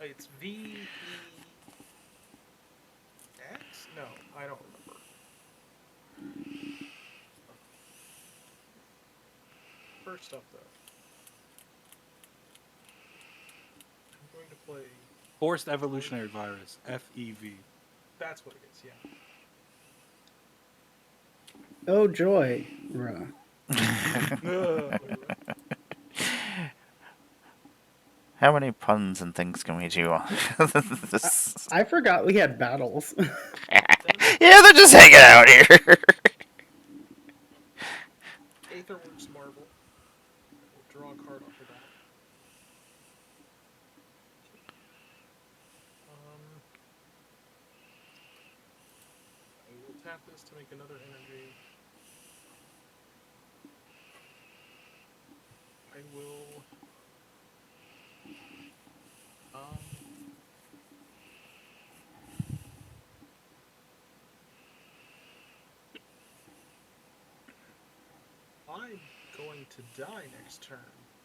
D: It's VEX? No, I don't remember. First up, though, I'm going to play.
C: Forced evolutionary virus, FEV.
D: That's what it is. Yeah.
B: Oh joy, Ruh.
A: How many puns and things can we do on this?
B: I forgot we had battles.
A: Yeah, they're just hanging out here.
D: Aetherworks Marvel. We'll draw a card off of that. I will tap this to make another energy. I will. I'm going to die next turn,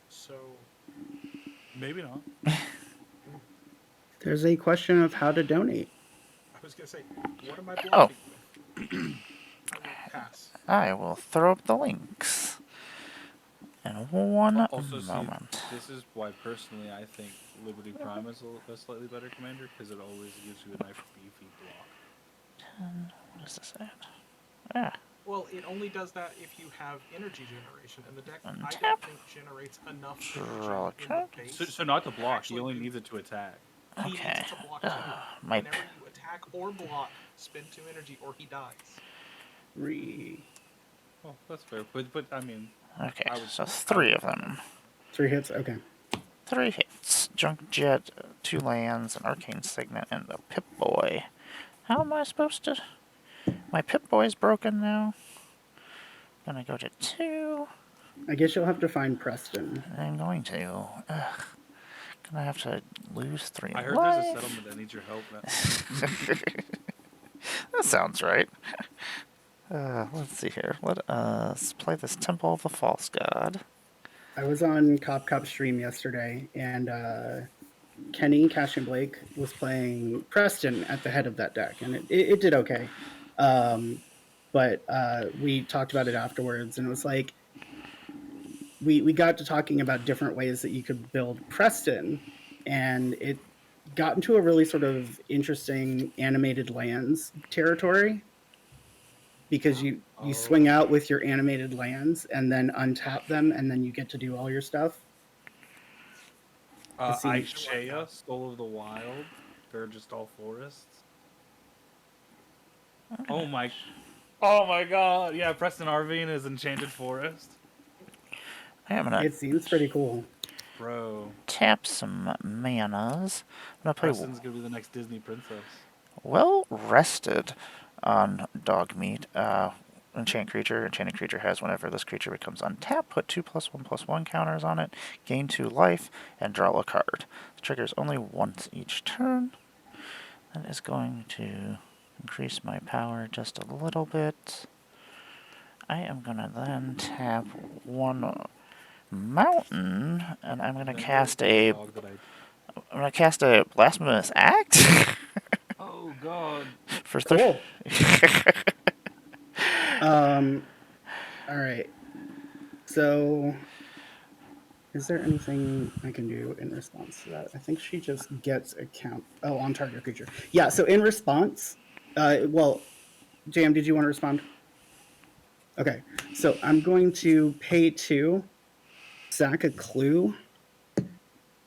D: so
C: Maybe not.
B: There's a question of how to donate.
D: I was gonna say, what am I
A: Oh.
D: blocking with? I will pass.
A: I will throw up the links in one
C: Also,
A: moment.
C: see, this is why personally I think Liberty Prime is a slightly better commander, because it always gives you a nice beefy block.
A: What is this at? Ah,
D: Well, it only does that if you have energy generation, and the deck I
A: Untap.
D: don't think generates enough
A: Draw
D: energy in the
A: card.
D: base.
C: So not to block,
D: Actually,
C: he only
D: do-
C: needs it to attack.
D: He needs
A: Okay.
D: it to block too.
A: My
D: Whenever you attack or block, spend 2 energy or he dies.
C: Oh, that's fair. But I mean,
A: Okay,
C: I would-
A: so 3 of them.
B: 3 hits. Okay.
A: 3 hits. Junk Jet, 2 lands, an Arcane Signet, and the Pip-Boy. How am I supposed to... My Pip-Boy's broken now. Gonna go to 2.
B: I guess you'll have to find Preston.
A: I'm going to. Ugh. Gonna have to lose 3
C: I heard
A: life.
C: there's a settlement that needs your help.
A: That sounds right. Let's see here. Let us play this Temple of the False God.
B: I was on Cop stream yesterday, and Kenny Cash and Blake was playing Preston at the head of that deck, and it did okay. But we talked about it afterwards, and it was like we got to talking about different ways that you could build Preston, and it got into a really sort of interesting animated lands territory, because you swing out with your animated lands and then untap them, and then you get to do all your stuff.
C: Aishea, Soul of the Wild. They're just all forests. Oh my god! Yeah, Preston Arvine is Enchanted Forest.
A: I am gonna.
B: It seems pretty cool.
C: Bro.
A: tap some manas. I'm gonna play
C: Preston's gonna be the next Disney princess.
A: Well Rested on Dogmeat. Enchant creature. Enchanted creature has whenever this creature becomes untapped, put 2+1/+1 counters on it, gain 2 life, and draw a card. It triggers only once each turn. That is going to increase my power just a little bit. I am gonna then tap 1 mountain, and I'm gonna cast a.
C: Dog that I...
A: I'm gonna cast a Blasphemous Act.
C: Oh god.
A: For
B: Cool. All right. So, is there anything I can do in response to that? I think she just gets a count. Oh, on target creature. Yeah. So in response, well, Jam, did you want to respond? Okay. So I'm going to pay 2, sack a clue,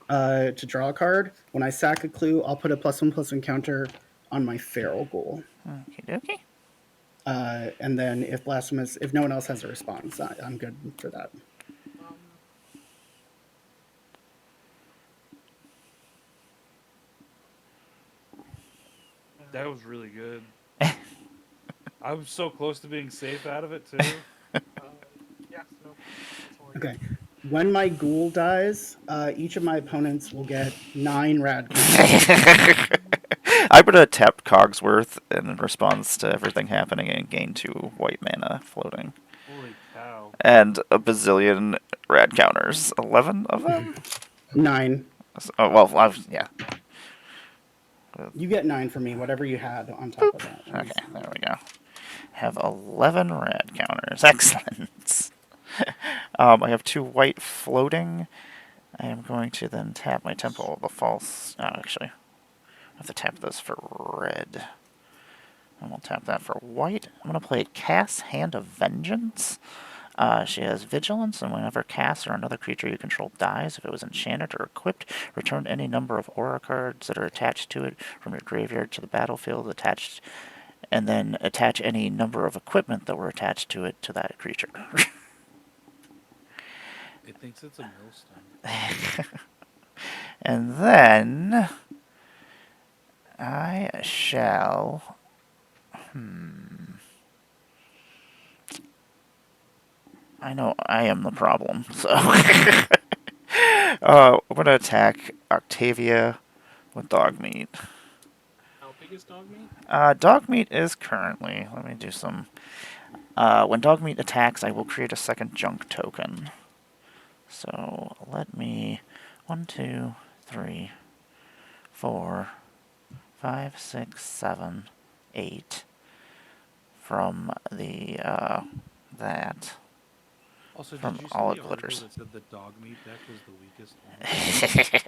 B: to draw a card. When I sack a clue, I'll put a +1/+1 counter on my feral ghoul.
A: Okie dokie.
B: And then if no one else has a response, I'm good for that.
C: That was really good. I was so close to being safe out of it too.
D: Yeah, no. That's all I
B: Okay. When my ghoul dies, each of my opponents will get 9 rad counters.
A: I would have tapped Cogsworth in response to everything happening and gained 2 white mana floating.
C: Holy cow.
A: And a bazillion rad counters. 11 of them?
B: 9.
A: Oh, well, yeah.
B: You get 9 from me, whatever you had on top of that.
A: Okay, there we go. Have 11 rad counters. Excellent. I have 2 white floating. I am going to then tap my Temple of the False. Oh, actually, I have to tap this for red. And we'll tap that for white. I'm going to play Cass Hand of Vengeance. She has Vigilance, and whenever Cass or another creature you control dies, if it was enchanted or equipped, return any number of aura cards that are attached to it from your graveyard to the battlefield, and then attach any number of equipment that were attached to it to that creature.
C: It thinks it's a millstone.
A: And then I shall. I know I am the problem, so. I'm going to attack Octavia with Dogmeat.
D: How big is dog meat?
A: Dogmeat is currently. Let me do some. When Dogmeat attacks, I will create a second junk token. So let me. 1, 2, 3, 4, 5, 6, 7, 8 from the that.
C: Also,
A: From
C: did you see
A: all
C: the
A: it
C: article
A: glitters.
C: that said the dog meat deck was the weakest one?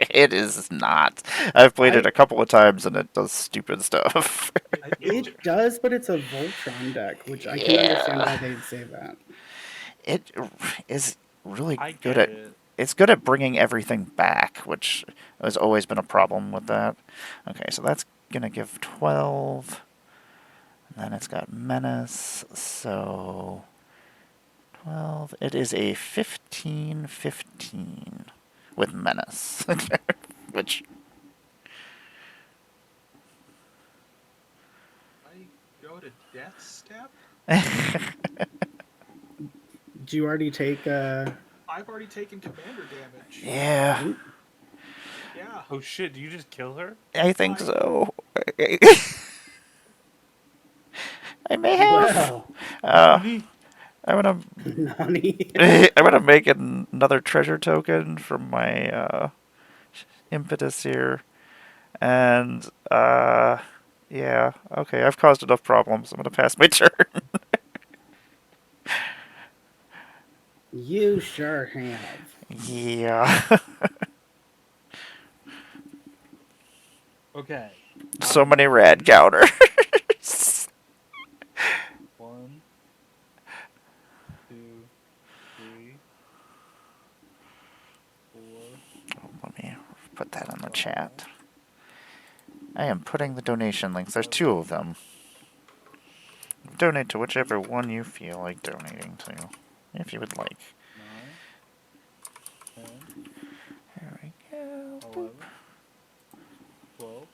A: It is not. I've played it a couple of times and it does stupid stuff.
B: It does, but it's a Voltron deck, which I can understand why they'd say that.
A: It is really
C: I
A: good
C: get
A: at.
C: it.
A: It's good at bringing everything back, which has always been a problem with that. Okay, so that's gonna give 12. And then it's got Menace, so 12. It is a 15/15 with Menace, which
D: I go to death step.
B: Do you already take?
D: I've already taken commander damage.
A: yeah,
D: Yeah.
C: Oh shit, do you just kill her?
A: I think so. I may have.
B: Wow,
A: I'm gonna
B: Nani.
A: I'm gonna make another treasure token from my impetus here, and yeah, okay, I've caused enough problems. I'm gonna pass my turn.
B: You sure have.
A: Yeah,
C: Okay.
A: so many rad counters.
C: 1, 2, 3, 4.
A: Let me put that in the chat. I am putting the donation links. There's 2 of them. Donate to whichever one you feel like donating to, if you would like.
C: 9, 10, 11, 12,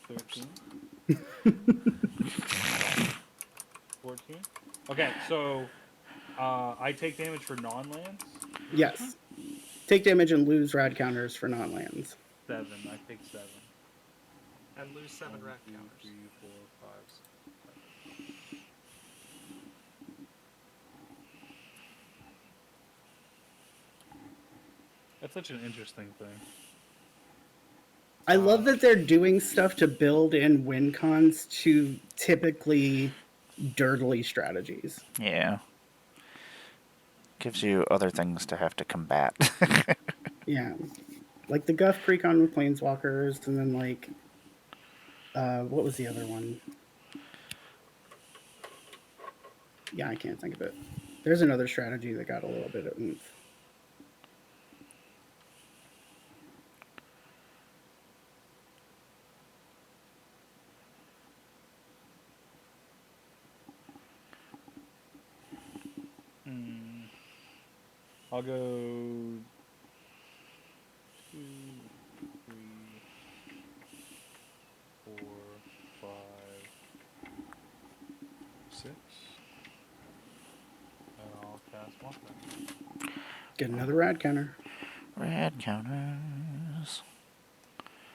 C: 13, 14. Okay, so I take damage for non-lands.
B: Yes. Take damage and lose rad counters for non-lands.
C: 7. I take 7.
D: And lose 7
C: 1,
D: rad
C: 2,
D: counters.
C: 3, 4, 5, 6, 7. That's such an interesting thing.
B: I love that they're doing stuff to build in win cons to typically dirtily strategies.
A: Yeah. Gives you other things to have to combat.
B: Yeah. Like the Guff Precon with Planeswalkers, and then like what was the other one? Yeah, I can't think of it. There's another strategy that got a little bit of oomph.
C: I'll go 2, 3, 4, 5, 6. And I'll cast Mothman.
B: Get another rad counter.
A: Red counters.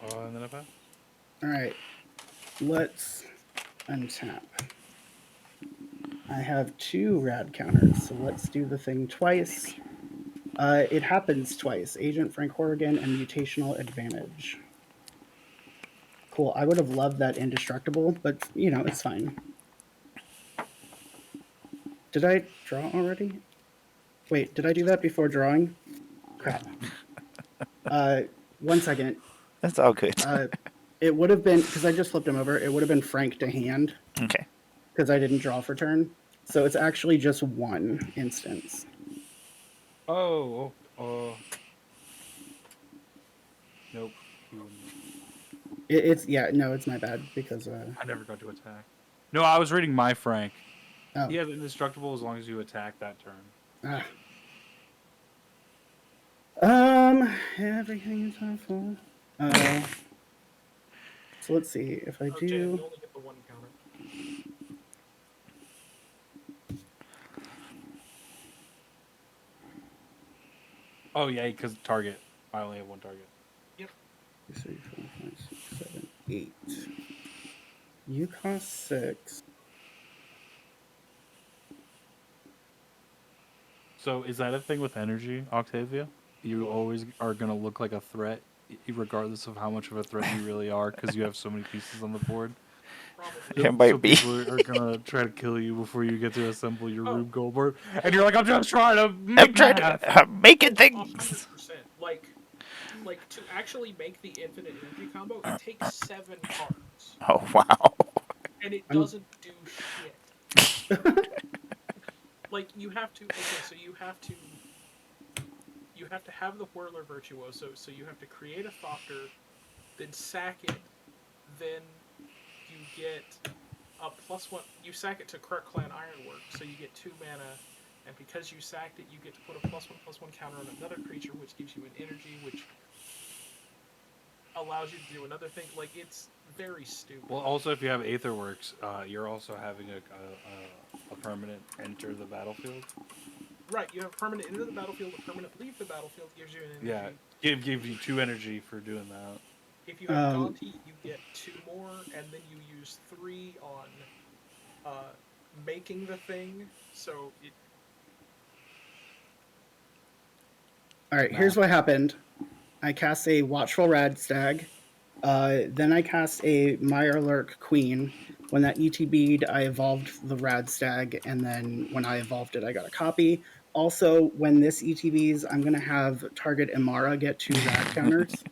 C: And then I pass.
B: All right. Let's untap. I have 2 rad counters, so let's do the thing twice. It happens twice. Agent Frank Horrigan and Mutational Advantage. Cool. I would have loved that Indestructible, but, you know, it's fine. Did I draw already? Wait, did I do that before drawing? Crap. 1 second.
A: That's all good.
B: It would have been, because I just flipped him over, it would have been Frank to hand,
A: Okay.
B: because I didn't draw for turn. So it's actually just 1 instance.
C: Nope. You wouldn't.
B: It's my bad, because...
C: I never got to attack. No, I was reading my Frank.
B: Oh.
C: He has indestructible as long as you attack that turn.
B: Everything is awful. So let's see if I
D: Oh,
B: do.
D: Jan, you only get the 1 counter.
C: Oh yeah, because target. I only have 1 target.
D: Yep.
B: 3, 4, 5, 6, 7, 8. You cost 6.
C: So is that a thing with energy, Octavia? You always are gonna look like a threat, regardless of how much of a threat you really are, because you have so many pieces on the board.
D: Probably.
A: It might
C: So
A: be.
C: people are gonna try to kill you before you get to assemble your
D: Oh.
C: Rube Goldberg, and you're like, I'm just trying to
A: I'm
C: make
A: trying
C: math.
A: to make it things.
D: 100%. Like to actually make the infinite energy combo, it takes 7 cards,
A: Oh, wow.
D: and it doesn't do shit. Like you have to. Okay, so you have to have the Whirler Virtuoso. So you have to create a Thopter, then sack it, then you get a +1. You sack it to Krut-Clan Ironwork, so you get 2 mana, and because you sacked it, you get to put a +1/+1 counter on another creature, which gives you an energy, which allows you to do another thing. Like it's very stupid.
C: Well, also if you have Aetherworks, you're also having a permanent enter the battlefield.
D: Right, you have permanent enter the battlefield, a permanent leave the battlefield, gives you an energy.
C: Yeah, give you 2 energy for doing that.
D: If you have Gonti, you get 2 more, and then you use 3 on making the thing. So it.
B: All right, here's what happened. I cast a Watchful Radstag. Then I cast a Mirelurk Queen. When that ETB'd, I evolved the Radstag, and then when I evolved it, I got a copy. Also, when this ETBs, I'm going to have target Imara get 2 rad counters.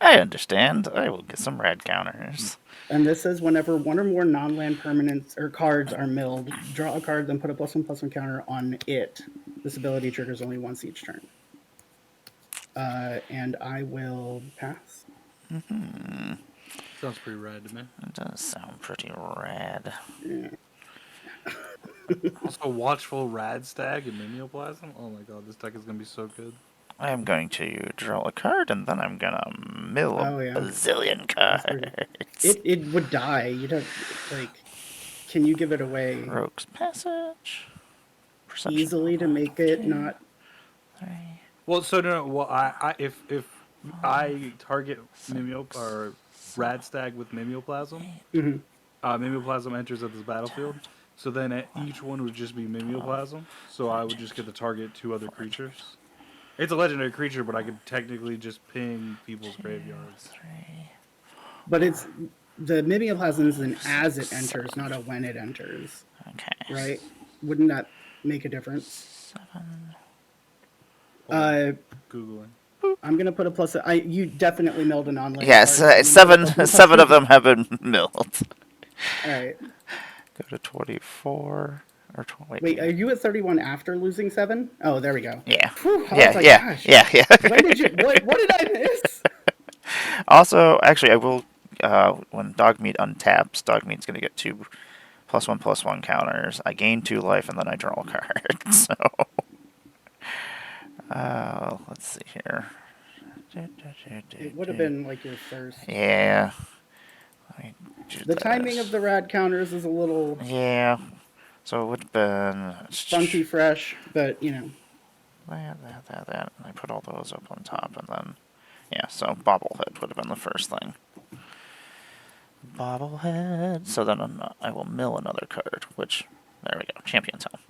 A: I understand. I will get some red counters.
B: And this says whenever 1 or more non-land permanents or cards are milled, draw a card, then put a +1/+1 counter on it. This ability triggers only once each turn. And I will pass.
C: Sounds pretty rad to me.
A: It does sound pretty rad.
B: Yeah.
C: Also, Watchful Radstag and Mimeoplasm. Oh my god, this deck is gonna be so good.
A: I'm going to draw a card, and then I'm gonna mill
B: Oh,
A: a
B: yeah.
A: bazillion
B: That's pretty.
A: cards.
B: It would die. You'd have, like, can you give it away
A: Rogue's Passage. Perception.
B: easily to make it not?
A: 3,
C: Well, so no, well, if I target Mimeo
A: 6,
C: or
A: 7,
C: Radstag with Mimeoplasm,
A: 8,
B: Mhm.
C: Mimeoplasm enters at this battlefield.
A: 10,
C: So then
A: 11,
C: each one would just be
A: 12,
C: Mimeoplasm. So I would
A: 13,
C: just get to target 2 other
A: 14,
C: creatures. It's a legendary creature, but I could technically just ping people's
A: 2,
C: graveyards.
A: 3,
B: But it's the mimeoplasm is an as it
A: 6,
B: enters,
A: 7.
B: not a when it enters,
A: Okay.
B: right? Wouldn't that make a difference?
A: 7.
C: Hold on,
B: Uh,
C: Googling.
B: I'm gonna put a plus. You definitely milled a non-land
A: Yes,
B: card. So you know
A: seven.
B: what, no
A: 7 of
B: plus
A: them have been milled.
B: All right.
A: Go to 24 or
B: Wait, are you at 31 after losing 7? Oh, there we go.
A: Yeah.
B: Whew, I
A: Yeah,
B: was like,
A: yeah,
B: gosh,
A: yeah.
B: when did you? What did I miss?
A: Also, actually, I will. When Dogmeat untaps, Dogmeat's going to get 2 +1/+1 counters. I gain 2 life, and then I draw a card. So, let's see here.
B: It would have been like your first.
A: Yeah. Let me do
B: The
A: this.
B: timing of the rad counters is a little
A: Yeah. So it would have been
B: funky fresh, but you know.
A: that. And I put all those up on top, and then yeah. So bobblehead would have been the first thing. Bobblehead. So then I will mill another card, which there we go. Champion's Helm.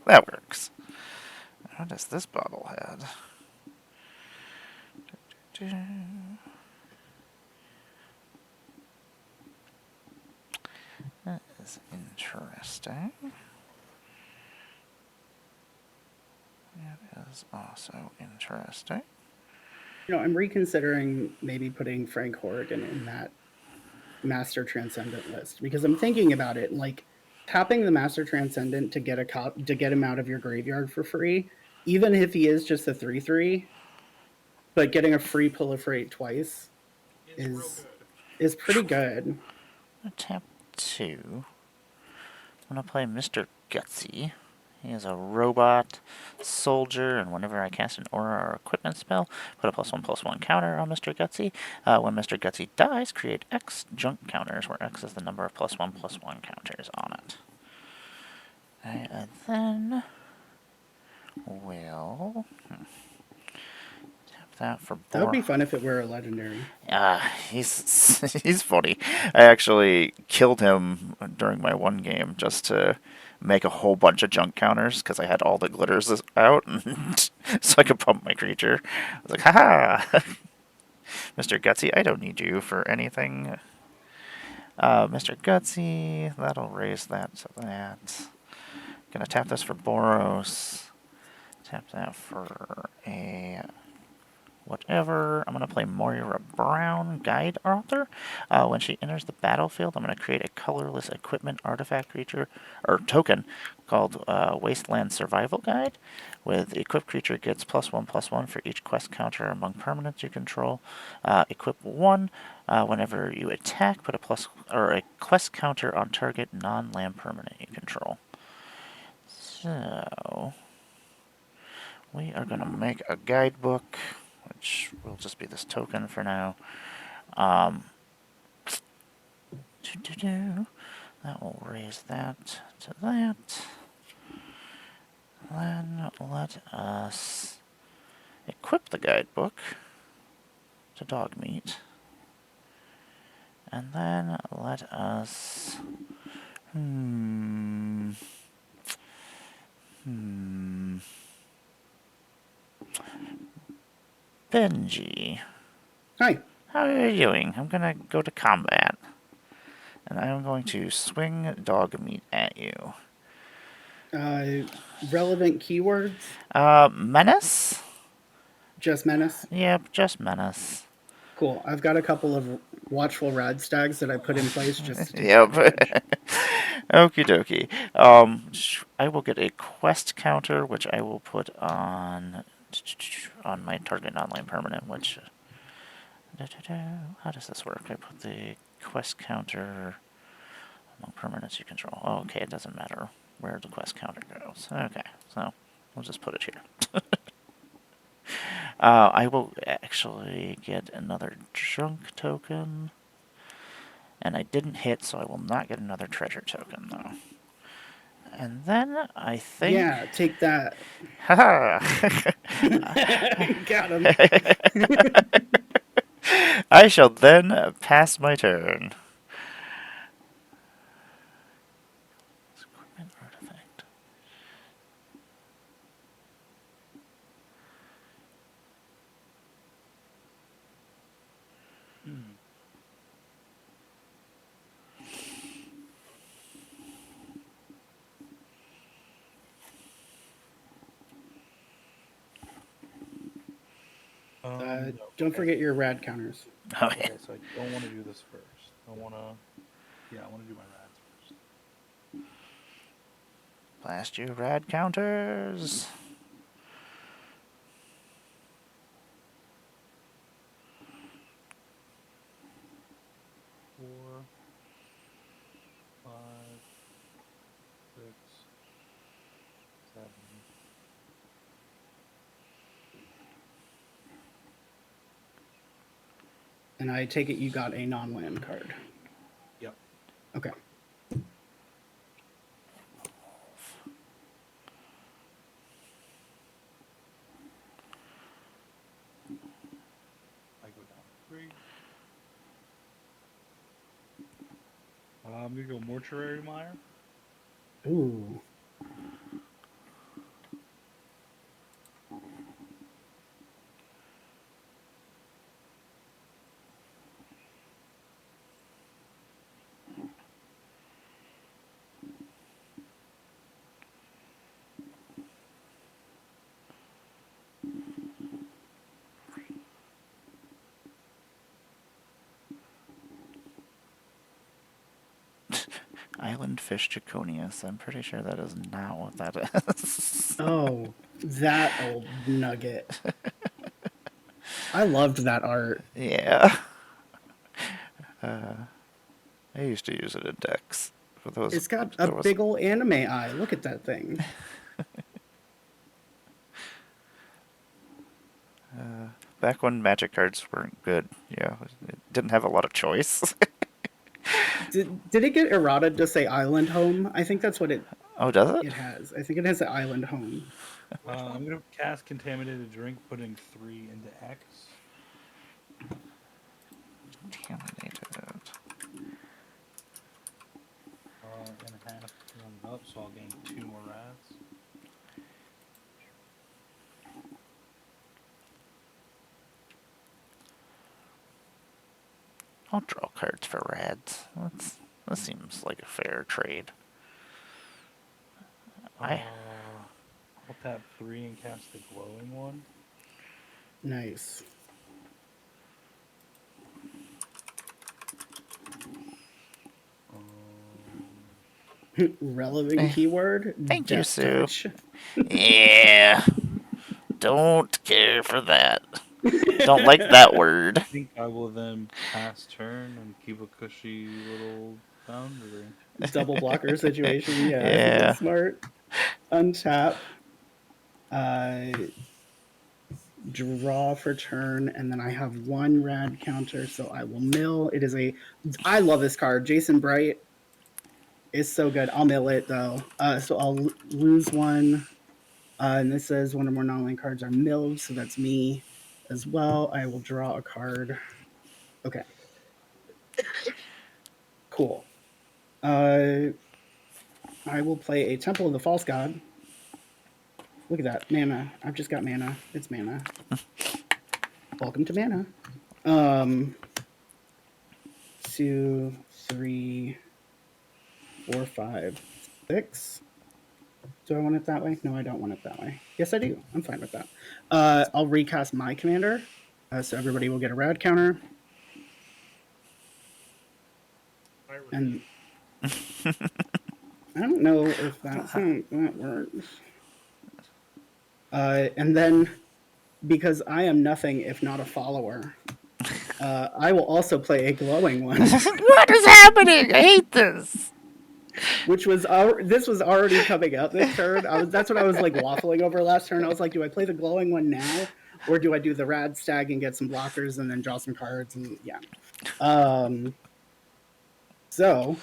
A: That works. What is this bobblehead? That is interesting. That is also interesting.
B: You know, I'm reconsidering maybe putting Frank Horrigan in that Master Transcendent list because I'm thinking about it. Like tapping the Master Transcendent to get to get him out of your graveyard for free, even if he is just a 3/3, but getting a free proliferate twice
D: Is real
B: is
D: good.
B: is pretty good.
A: I'm gonna tap 2. I'm gonna play Mr. Gutsy. He is a robot soldier, and whenever I cast an aura or equipment spell, put a +1/+1 counter on Mr. Gutsy. When Mr. Gutsy dies, create X junk counters, where X is the number of +1/+1 counters on it. Okay, and then we'll tap that for
B: That would be fun if it were a legendary.
A: he's he's funny. I actually killed him during my one game just to make a whole bunch of junk counters because I had all the glitters out, and so I could pump my creature. I was like, haha, Mr. Gutsy, I don't need you for anything. Mr. Gutsy, that'll raise that to that. Gonna tap this for Boros. Tap that for a whatever. I'm going to play Moira Brown, Guide Author. When she enters the battlefield, I'm going to create a colorless equipment artifact creature, or token, called Wasteland Survival Guide. With equipped creature gets +1/+1 for each quest counter among permanents you control. Equip 1. Whenever you attack, put a quest counter on target non-land permanent you control. So we are going to make a guidebook, which will just be this token for now. That will raise that to that. Then let us equip the guidebook to Dogmeat. And then let us... Benji.
B: Hi.
A: How are you doing? I'm gonna go to combat. And I'm going to swing Dogmeat at you.
B: Relevant keywords.
A: Menace?
B: Just menace.
A: Yep, just menace.
B: Cool. I've got a couple of watchful rad stags that I put in place just to take
A: Yep.
B: advantage.
A: Okie dokie. I will get a quest counter, which I will put on my target online permanent, which... How does this work? I put the quest counter among permanents you control. Oh, okay, it doesn't matter where the quest counter goes. Okay, so we'll just put it here. I will actually get another junk token. And I didn't hit, so I will not get another treasure token, though. And then I think...
B: Yeah, take that.
A: Haha!
B: Got him.
A: I shall then pass my turn. Equipment artifact.
C: No.
B: Don't forget your rad counters.
A: Oh,
C: Okay,
A: yeah.
C: so I don't want to do this first. I want to do my rads first.
A: Blast you, rad counters.
C: Four, 5, 6, 7.
B: And I take it you got a non-land card.
C: Yep.
B: Okay.
C: I go down 3. I'm gonna go Mortuary Mire.
B: Ooh.
A: Island Fish Draconius. I'm pretty sure that is not what that is.
B: Oh, that old nugget. I loved that art.
A: Yeah. I used to use it in decks. For those,
B: It's got a big old anime eye. Look at that thing.
A: Back when Magic cards weren't good, yeah, it didn't have a lot of choice.
B: Did it get errata to say island home? I think that's what it
A: Oh, does it?
B: has. I think it has an island home.
C: I'm gonna cast Contaminated Drink, putting 3 into X.
A: Contaminated.
C: And a half one up, so I'll gain 2 more rads.
A: I'll draw cards for rads. That seems like a fair trade.
C: I'll tap 3 and cast the glowing one.
B: Nice. Relevant keyword.
A: Thank you,
B: Death
A: Sue.
B: touch.
A: Yeah. Don't care for that. Don't like that word.
C: I think I will then pass turn and keep a cushy little boundary.
B: Double blocker situation. Yeah, I think
A: Yeah.
B: that's smart. Untap. Draw for turn, and then I have 1 rad counter, so I will mill. It is I love this card. Jason Bright is so good. I'll mill it though. So I'll lose 1. And this says 1 or more non-land cards are milled, so that's me as well. I will draw a card. Okay. Cool. I will play a Temple of the False God. Look at that. Mana. I've just got mana. It's mana. Welcome to mana. 2, 3, 4, 5, 6. Do I want it that way? No, I don't want it that way. Yes, I do. I'm fine with that. I'll recast my commander, so everybody will get a rad counter. And I don't know if that works. And then, because I am nothing if not a follower, I will also play a glowing one.
A: What is happening? I hate this.
B: Which was this was already coming up this turn. That's what I was like waffling over last turn. I was like, do I play the glowing one now Or do I do the rad stag and get some blockers and then draw some cards and yeah. So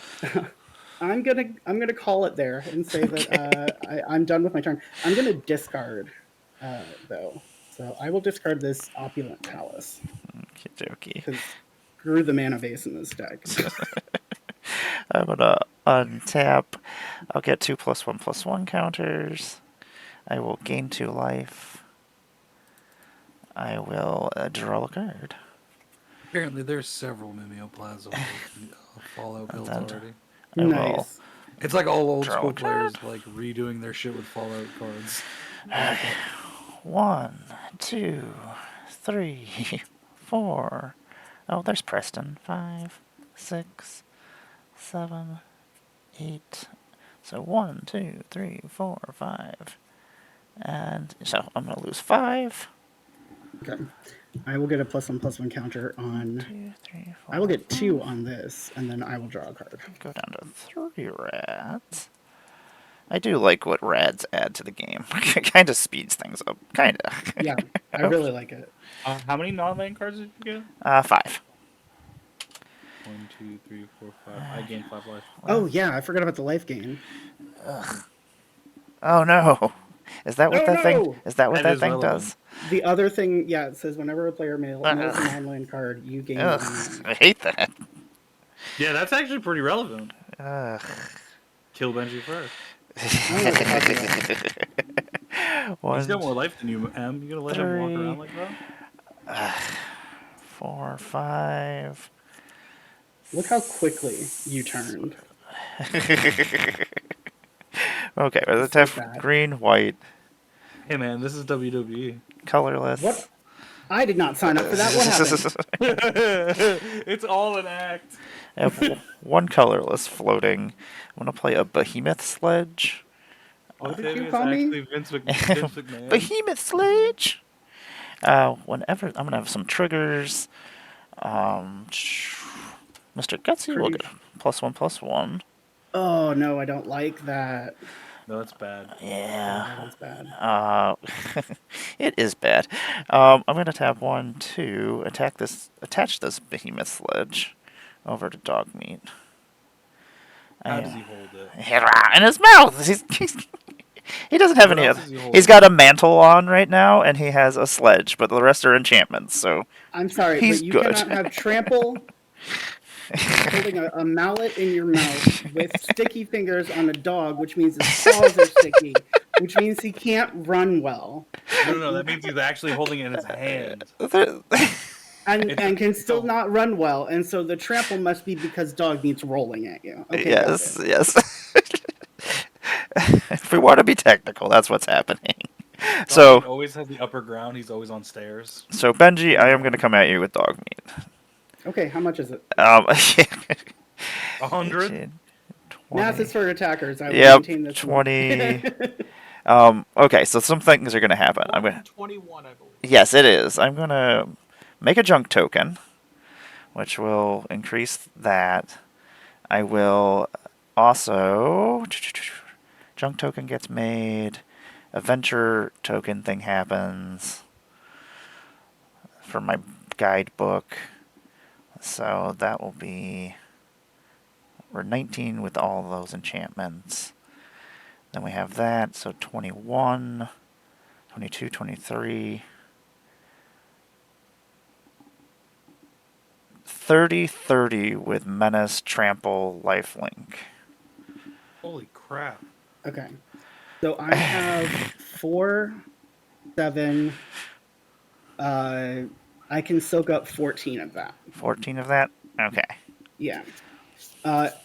B: I'm gonna call it there and say that I'm done with my turn. I'm gonna discard though. So I will discard this opulent palace
A: Okie
B: because screw the mana base in this deck.
A: I'm gonna untap. I'll get 2+1/+1 counters. I will gain 2 life. I will draw a card.
C: Apparently, there's several Mimeoplasm Fallout builds
A: then-
C: already.
A: I will
B: Nice.
C: It's like all old
A: Draw
C: school
A: a card.
C: players like redoing their shit with Fallout cards.
A: 1, 2, 3, 4. Oh, there's Preston. 5, 6, 7, 8. So 1, 2, 3, 4, 5. And so I'm gonna lose 5.
B: Okay. I will get a +1/+1 counter on.
A: 2, 3, 4.
B: I will get 2 on this, and then I will draw a card.
A: Go down to 3 rads. I do like what rads add to the game. It kind of speeds things up. Kind of.
B: Yeah, I really like it.
C: How many non-land cards did you get?
A: 5.
C: 1, 2, 3, 4, 5. I gained 5 life.
B: Oh yeah, I forgot about the life gain.
A: Oh no. Is that what
B: Oh,
A: that thing?
B: no!
A: Is that what
C: That
A: that
C: is
A: thing
C: relevant.
A: does?
B: The other thing, yeah, it says whenever a player mills a non-land card, you gain 1
A: Ugh,
B: mana.
A: I hate that.
C: Yeah, that's actually pretty relevant.
A: Ugh.
C: Kill Benji first.
B: I don't know what you're talking about.
A: One,
C: He's got more life than you, Em. You gonna let him walk
A: 3.
C: around like that?
A: 4, 5.
B: Look how quickly you turned.
A: Okay, let's
B: like
A: have
B: that.
A: green, white,
C: Hey man, this is WWE.
A: colorless.
B: What? I did not sign up for that. What happened?
C: It's all an act.
A: I have one colorless floating. I'm gonna play a behemoth sledge.
B: What did you
C: Octavia's
B: call me?
C: actually Vince McMahon.
A: Behemoth sledge. Whenever I'm gonna have some triggers. Mr. Gutsy will
B: Pretty-
A: get +1/+1.
B: Oh no, I don't like that.
C: No, that's bad.
A: Yeah.
B: That is bad.
A: It is bad. I'm gonna tap 1, 2, attach this behemoth sledge over to dog meat.
C: How does he hold it?
A: In his mouth. He doesn't have
C: What
A: any
C: else
A: other.
C: is he holding?
A: He's got a mantle on right now, and he has a sledge, but the rest are enchantments. So
B: I'm sorry,
A: He's
B: but you
A: good.
B: cannot have trample holding a mallet in your mouth with sticky fingers on a dog, which means his paws are sticky, which means he can't run well.
C: No, that means he's actually holding it in his hand.
B: And can still not run well, and so the trample must be because dog meat's rolling at you. Okay, got
A: yes,
B: it.
A: yes. If we want to be technical, that's what's happening.
C: He
A: So,
C: always has the upper ground. He's always on stairs.
A: so Benji, I am going to come at you with dog meat.
B: Okay, how much is it?
C: 100.
B: Math is for attackers. I will
A: Yep,
B: maintain this.
A: 20. Okay, so some things are going to happen. I'm going.
D: 21, I believe.
A: Yes, it is. I'm going to make a junk token, which will increase that. I will also. Junk token gets made. Adventure token thing happens for my guidebook. So that will be. We're 19 with all of those enchantments. Then we have that, so 21, 22, 23. 30 with Menace, Trample, Lifelink.
C: Holy crap.
B: Okay. So I have 4, 7. I can soak up 14 of that.
A: 14 of that? Okay.
B: Yeah. But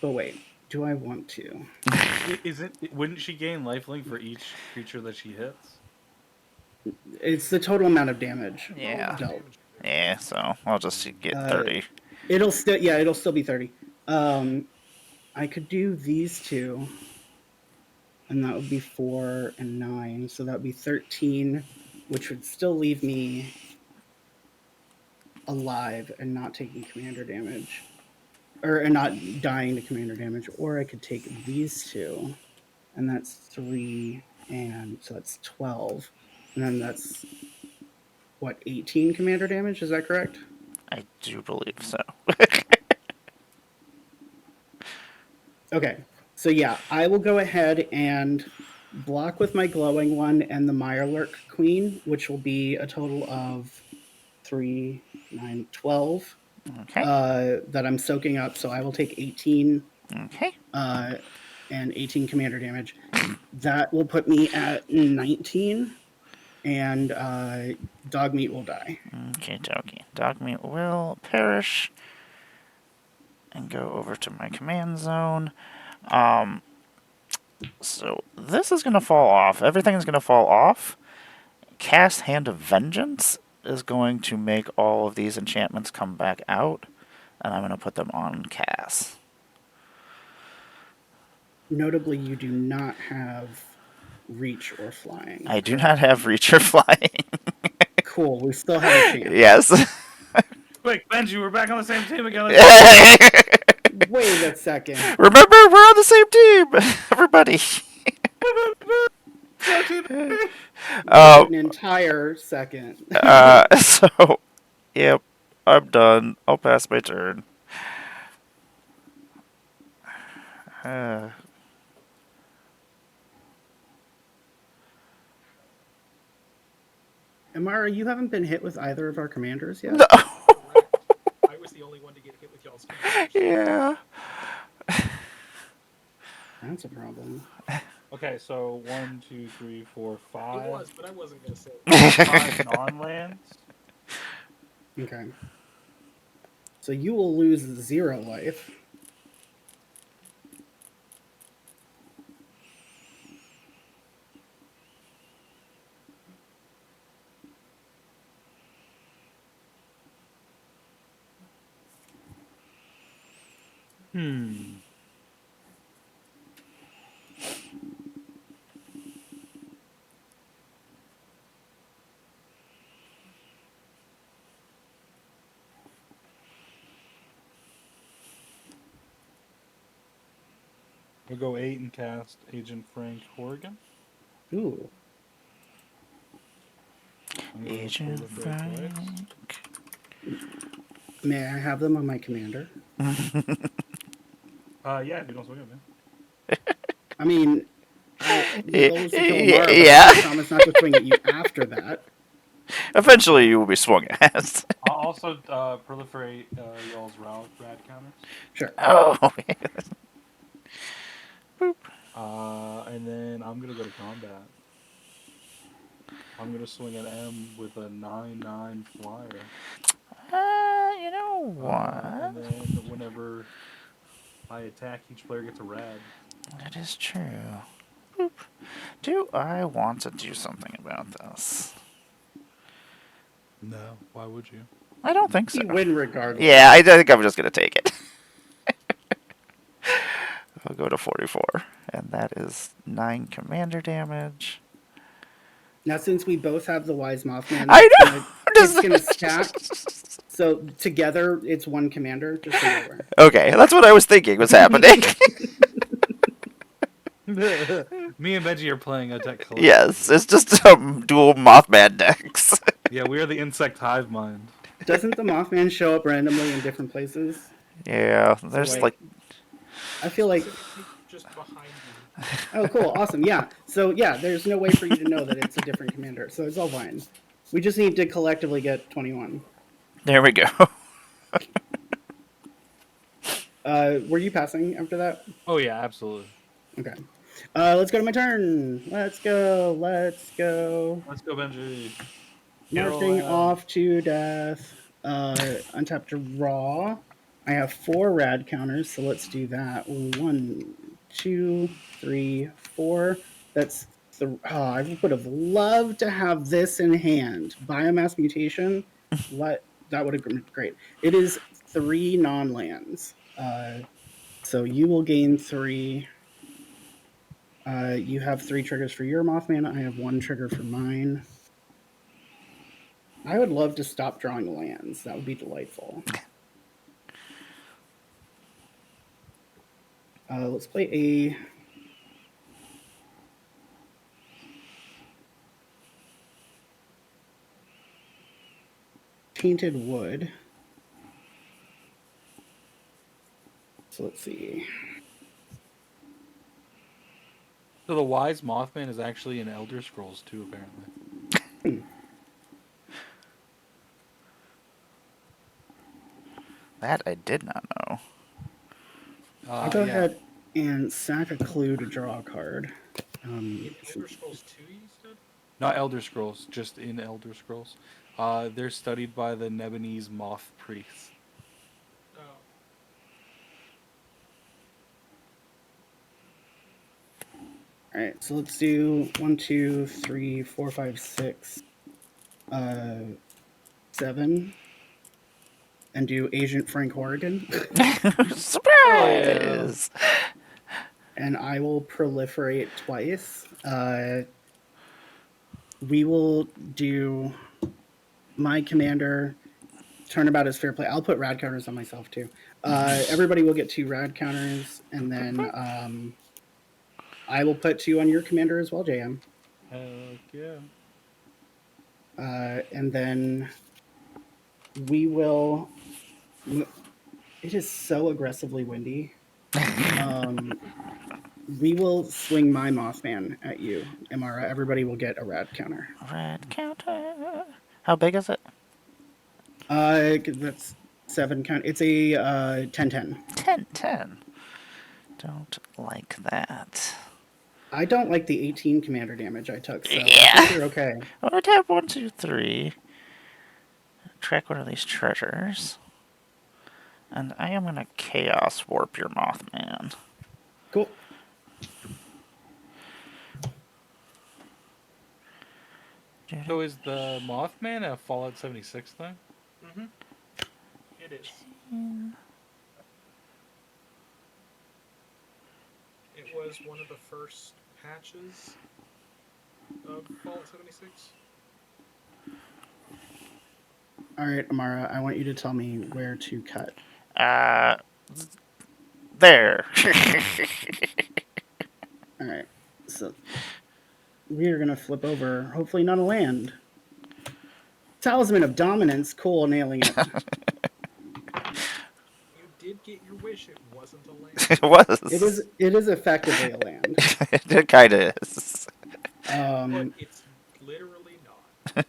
B: wait, do I want to?
C: Wouldn't she gain lifelink for each creature that she hits?
B: It's the total amount of damage.
A: Yeah.
B: dealt.
A: Yeah, so I'll just get 30.
B: It'll still be 30. I could do these two, and that would be 4 and 9, so that would be 13, which would still leave me alive and not taking commander damage, and not dying to commander damage. Or I could take these two, and that's 3, and so that's 12. And then that's, what, 18 commander damage? Is that correct?
A: I do believe so.
B: Okay. So yeah, I will go ahead and block with my glowing one and the Mirelurk Queen, which will be a total of 3, 9, 12
A: Okay.
B: that I'm soaking up. So I will take 18
A: Okay.
B: and 18 commander damage. That will put me at 19, and Dogmeat will die.
A: Okay, dokie. Dogmeat will perish and go over to my command zone. So this is going to fall off. Everything is going to fall off. Cast Hand of Vengeance is going to make all of these enchantments come back out, and I'm going to put them on Cass.
B: Notably, you do not have reach or flying.
A: I do
B: correct?
A: not have Reach or Flying.
B: Cool. We still have a chance.
A: Yes.
C: Quick, Benji, we're back on the same team again.
B: Wait a second.
A: Remember, we're on the same team, everybody.
B: An entire second.
A: So, yep, I'm done. I'll pass my turn.
B: Amara, you haven't been hit with either of our commanders yet?
A: No.
D: I was the only one to get hit with y'all's commanders.
A: Yeah.
B: That's a problem.
C: Okay, so 1, 2, 3, 4, 5.
D: It was, but I wasn't gonna say it.
C: 5 non-lands.
B: Okay. So you will lose 0 life.
C: We'll go 8 and cast Agent Frank Horrigan.
B: Ooh.
C: I'm gonna
A: Agent
C: pull the break twice.
A: Frank.
B: May I have them on my commander?
C: Yeah, if you don't swing it, man.
B: I mean, the goal is to kill Amara, but
A: Yeah.
B: I promise not to swing at you after that.
A: Eventually, you will be swung at.
C: I'll also proliferate y'all's rad counters.
B: Sure.
A: Oh.
C: And then I'm gonna go to combat. I'm gonna swing an M with a 9/9 flyer.
A: You know what?
C: And then whenever I attack, each player gets a rad.
A: That is true. Boop. Do I want to do something about this?
C: No, why would you?
A: I don't think so.
B: You win regardless.
A: Yeah, I think I'm just going to take it. I'll go to 44. And that is 9 commander damage.
B: Now, since we both have the Wise Mothman,
A: I know!
B: it's gonna stack. So together, it's 1 commander. Just so you're aware.
A: Okay, that's what I was thinking was happening.
C: Me and Benji are playing a deck collectively.
A: Yes, it's just dual Mothman decks.
C: Yeah, we are the insect hive mind.
B: Doesn't the Mothman show up randomly in different places?
A: Yeah, there's
B: like-
A: like...
B: I feel like.
D: Just behind you.
B: Oh, cool, awesome, yeah. So yeah, there's no way for you to know that it's a different commander, so it's all fine. We just need to collectively get 21.
A: There we go.
B: Were you passing after that?
C: Oh yeah, absolutely.
B: Okay. Let's go to my turn. Let's go.
C: Let's go, Benji.
B: Marching
C: Roll out.
B: off to death. Untap to raw. I have 4 rad counters, so let's do that. 1, 2, 3, 4. That's I would have loved to have this in hand. Biomass mutation. That would have been great. It is 3 non-lands. So you will gain 3. You have 3 triggers for your Mothman. I have 1 trigger for mine. I would love to stop drawing lands. That would be delightful. Let's play a... tainted wood. So let's see.
C: So the Wise Mothman is actually in Elder Scrolls too, apparently.
A: That I did not know.
B: I'll go
C: Yeah.
B: ahead and sack a clue to draw a card.
D: Elder Scrolls 2, you said?
C: Not Elder Scrolls, just in Elder Scrolls. They're studied by the Nebonese moth priests.
D: Oh.
B: All right, so let's do 1, 2, 3, 4, 5, 6, 7, and do Agent Frank Horrigan.
A: Surprise!
B: And I will proliferate twice. We will do my commander. Turnabout is fair play. I'll put rad counters on myself too. Everybody will get 2 rad counters, and then I will put 2 on your commander as well, JM.
C: Heck yeah.
B: And then we will. It is so aggressively windy. We will swing my Mothman at you, Amara. Everybody will get a rad counter.
A: Red counter. How big is it?
B: That's 7 count. It's a 10-10.
A: 10-10. Don't like that.
B: I don't like the 18 commander damage I took, so I
A: Yeah.
B: think you're okay.
A: I'm gonna tap 1, 2, 3. Track one of these treasures. And I am gonna chaos warp your Mothman.
B: Cool.
C: So is the Mothman a Fallout 76 thing?
D: Mm-hmm. It is. It was one of the first patches of Fallout 76.
B: All right, Amara, I want you to tell me where to cut.
A: There.
B: All right, so we are going to flip over, hopefully not a land. Talisman of Dominance, cool, nailing it.
D: You did get your wish. It wasn't a land.
A: It was.
B: It is effectively a land.
A: It kind of is.
D: But it's literally not.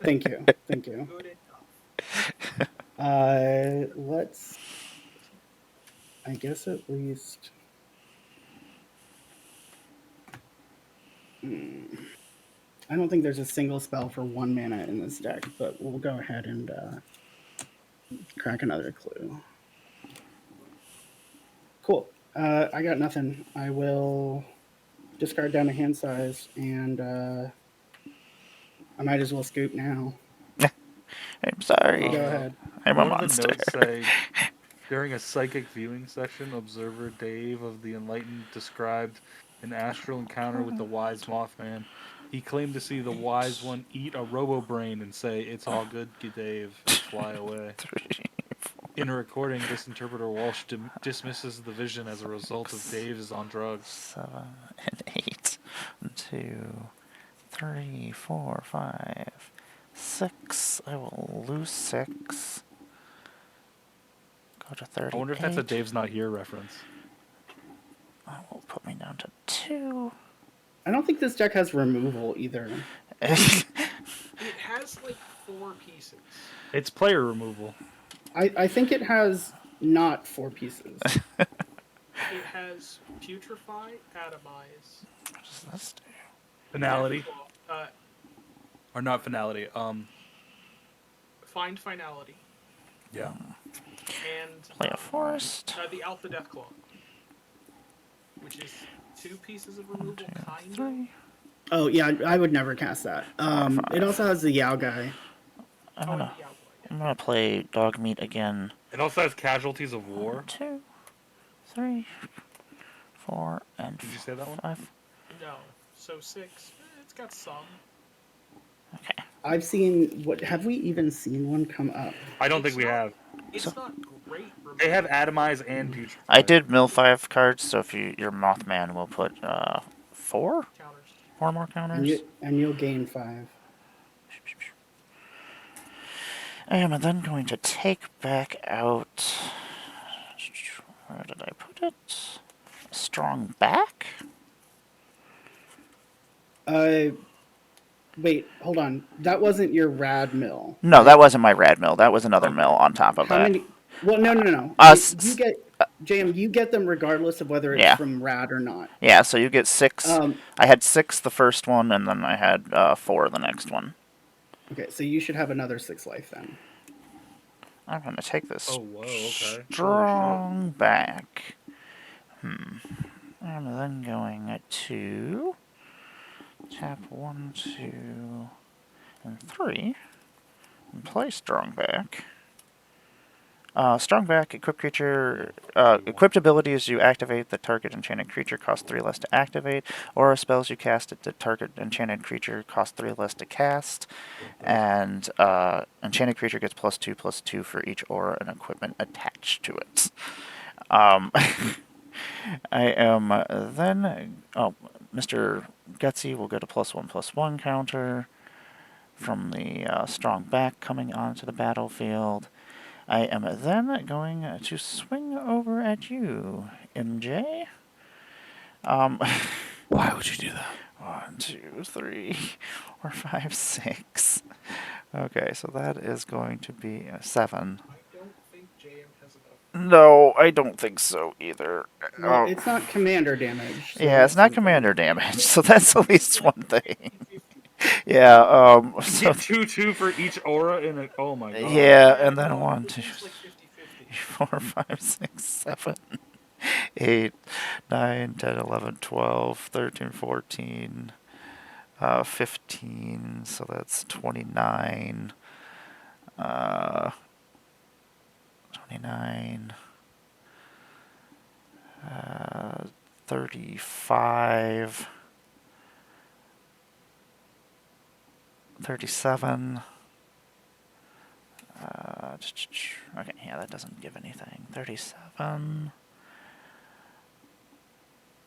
B: Thank you.
D: Good enough.
B: Let's, I guess at least. I don't think there's a single spell for 1 mana in this deck, but we'll go ahead and crack another clue. Cool. I got nothing. I will discard down to hand size, and I might as well scoop now.
A: I'm sorry.
B: Go ahead.
A: I'm a
C: One
A: monster.
C: of the notes say, during a psychic viewing session, observer Dave of the Enlightened described an astral encounter with the Wise Mothman. He claimed to see the Wise One eat a robo-brain and say, "It's all good, Dave," and fly away.
A: 3,
C: In a recording, this interpreter Walsh dismisses the vision as a result of Dave is on drugs.
A: 7 and 8. 2, 3, 4, 5, 6. I will lose 6. Go to 38.
C: I wonder if that's a Dave's Not Here reference.
A: That will put me down to 2.
B: I don't think this deck has removal either.
D: It has like 4 pieces.
C: It's player removal.
B: I think it has not 4 pieces.
D: It has Putrefy, Atomize,
A: What does this do?
C: Finality.
D: Deathclaw,
C: Or not finality.
D: Find Finality,
C: Yeah.
D: and
A: Play a forest.
D: the Alpha Deathclaw, which is 2 pieces of
A: 1,
D: removal,
A: 2,
D: kind of.
A: 3.
B: Oh, yeah, I would never cast that. It also has the Yao guy.
A: I'm
D: Oh, and
A: gonna,
D: the Outlaw, yeah.
A: I'm gonna play dog meat again.
C: It also has Casualties of War.
A: 2, 3, 4, and
C: Did you say that one?
A: 5.
D: No, so 6. It's got some.
A: Okay.
B: I've seen have we even seen one come up?
C: I don't think
D: It's
C: we
D: not-
C: have.
D: It's not great. Removal.
C: They have Atomize and Putrefy.
A: I did mill 5 cards, so if your Mothman will put 4?
D: counters.
A: 4 more counters.
B: And you'll gain 5.
A: I am then going to take back out. Where did I put it? Strong back?
B: Wait, hold on. That wasn't your rad mill,
A: No, that
B: right?
A: wasn't my rad mill. That was another
C: Okay.
A: mill on top of
B: How
A: that.
B: many? Well, no. You
A: Us.
B: get JM. You get them regardless of whether it's
A: Yeah.
B: from rad or not.
A: Yeah, so you get 6.
B: Um.
A: I had 6 the first one, and then I had 4 the next one.
B: Okay, so you should have another 6 life then.
A: I'm going to take this
C: Oh, whoa, okay.
A: strong back. I'm then going to tap 1, 2, and 3, and play strong back. Strong back, equipped creature, equipped abilities you activate, the target enchanted creature costs 3 less to activate, or spells you cast at the target enchanted creature costs 3 less to cast, and enchanted creature gets +2/+2 for each aura and equipment attached to it. I am then, Mr. Gutsy will get a +1/+1 counter from the strong back coming onto the battlefield. I am then going to swing over at you, MJ.
C: Why would you do that?
A: 1, 2, 3, 4, 5, 6. Okay, so that is going to be a 7.
D: I don't think JM has enough.
A: No, I don't think so either.
B: Well, it's not commander damage. So
A: Yeah, it's not
B: okay.
A: commander damage, so that's at least one thing.
D: 50-50.
A: Yeah,
C: You
A: so
C: get 2/2 for each aura in it. Oh my god.
A: yeah, and then
D: no,
A: 1,
D: it's
A: 2,
D: just like 50-50.
A: 4, 5, 6, 7, 8, 9, 10, 11, 12, 13, 14, 15, so that's 29, 29, 35, 37, okay, yeah, that doesn't give anything, 37,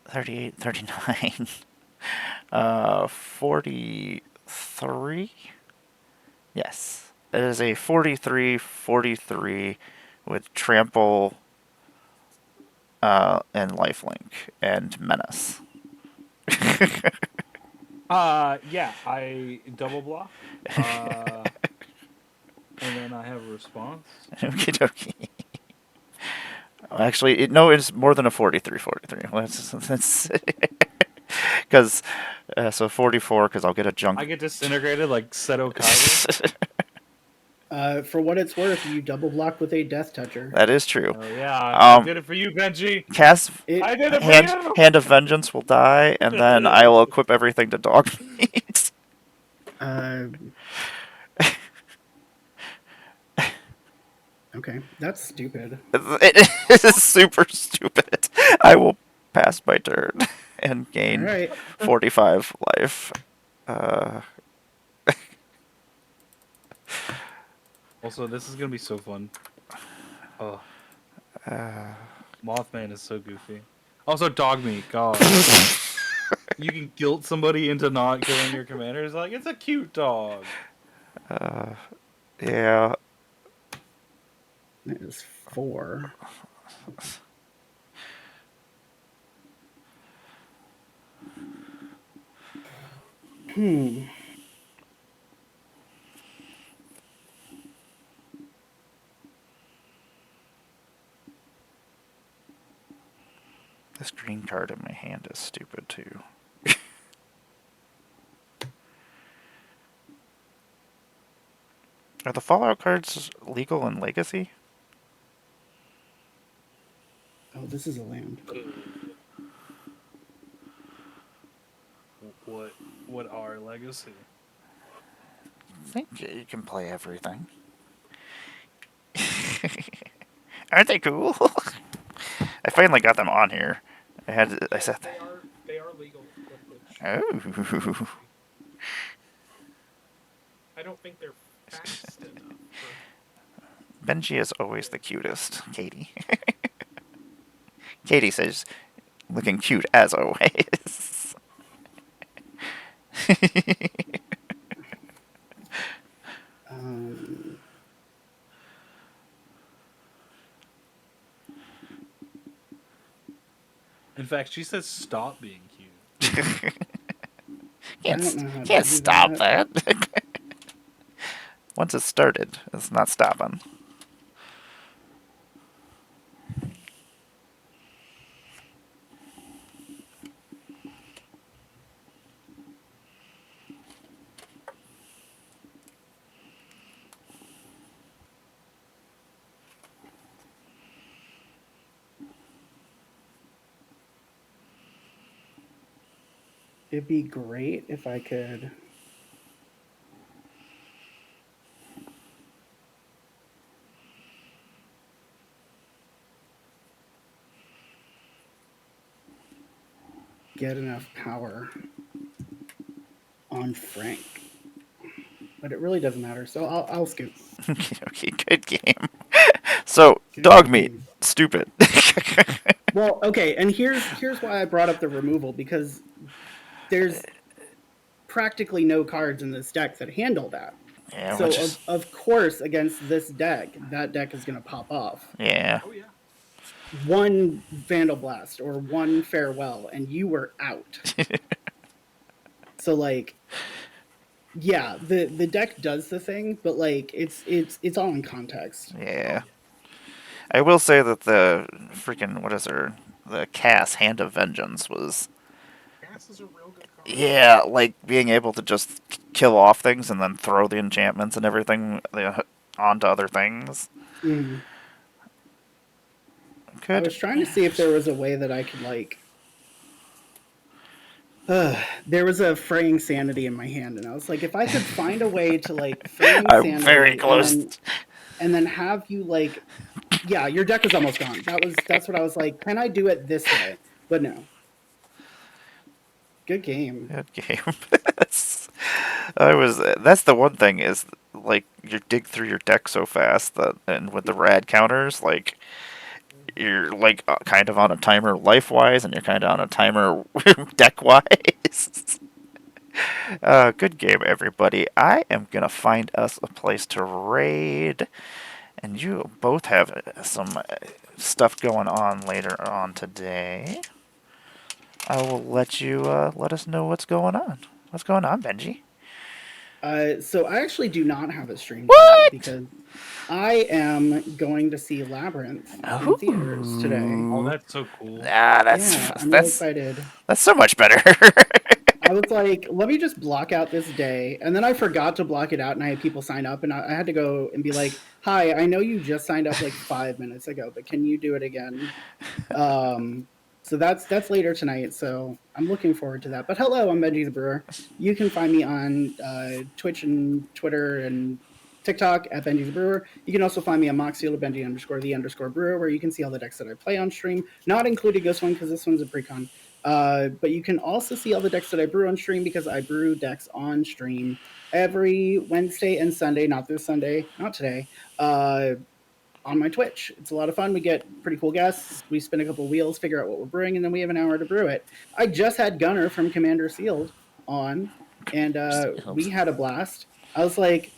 A: 38, 39, 43, yes, it is a 43/43 with trample, and lifelink, and menace.
C: Yeah, I double block. And then I have a response.
A: Okie dokie. Actually, no, it's more than a 43/43. That's because so 44 because I'll get a junk.
C: I get disintegrated like Seto Kaiba.
B: For what it's worth, you double block with a death toucher.
A: That is true.
C: Oh yeah, I
A: Um,
C: did it for you, Benji.
A: Cast
C: I did it for
A: hand
C: you.
A: hand of vengeance will die, and then I will equip everything to dog meat.
B: Uh, okay, that's stupid.
A: It is super stupid. I will pass my turn and
B: All
A: gain
B: right.
A: 45 life.
C: Also, this is gonna be so fun. Oh, Mothman is so goofy. Also, dog meat. God, you can guilt somebody into not killing your commander. It's like it's a cute dog.
A: Yeah.
B: That is 4.
A: This green card in my hand is stupid too. Are the Fallout cards legal in Legacy?
B: Oh, this is a land.
C: What are legacy?
A: I think you can play everything. Aren't they cool? I finally got them on here. I said that.
D: They are legal. Which
A: Oh.
D: I don't think they're fast enough.
A: Benji is always the cutest. Katie. Katie says, looking cute as always.
B: Um,
C: In fact, she says stop being cute.
B: I don't know how to
A: Can't
B: do
A: stop
B: that.
A: that. Once it's started, it's not stopping.
B: It'd be great if I could. Get enough power on Frank. But it really doesn't matter, so I'll scoop.
A: Okay, good game. So,
B: Good
A: dog meat,
B: game.
A: stupid.
B: Well, okay, and here's why I brought up the removal, because there's practically no cards in this deck that handle that.
A: Yeah,
B: So
A: which is
B: of course against this deck, that deck is going to pop off.
A: yeah.
D: Oh yeah.
B: One Vandal Blast or one Farewell, and you were out. So like, yeah, the deck does the thing, but like it's all in context.
A: Yeah.
D: Oh,
A: I will say that the freaking what is her the Cass Hand of Vengeance was
D: yeah. Gas is a real good card.
A: yeah, like being able to just kill off things and then throw the enchantments and everything onto other things.
B: Mm. I
A: Good.
B: was trying to see if there was a way that I could like. There was a fraying sanity in my hand, and I was like, if I could find a way to like fraying
A: I'm very
B: sanity,
A: close.
B: And then have you like, yeah, your deck was almost gone. That's what I was like. Can I do it this way? But no. Good game.
A: Good game. That's the one thing is like you dig through your deck so fast that and with the rad counters like you're like kind of on a timer life wise and you're kind of on a timer deck wise. Good game, everybody. I am gonna find us a place to raid, and you both have some stuff going on later on today. I will let you let us know what's going on. What's going on, Benji?
B: So I actually do not have a stream tonight
A: What?
B: because I am going to see Labyrinth in theaters today.
C: Oh,
A: Oh,
C: that's so cool.
B: Yeah, I'm real excited.
A: that's so much better.
B: I was like, let me just block out this day. And then I forgot to block it out and I had people sign up and I had to go and be like, hi, I know you just signed up like 5 minutes ago, but can you do it again? Um, so that's later tonight. So I'm looking forward to that. But hello, I'm Benji the Brewer. You can find me on Twitch and Twitter and TikTok at Benji the Brewer. You can also find me on Moxiel Benji_the_Brewer, where you can see all the decks that I play on stream, not including this one because this one's a precon. But you can also see all the decks that I brew on stream because I brew decks on stream every Wednesday and Sunday, not this Sunday, not today, on my Twitch. It's a lot of fun. We get pretty cool guests. We spin a couple wheels, figure out what we're brewing, and then we have an hour to brew it. I just had Gunner from Commander Sealed on, and we had a blast. I was like,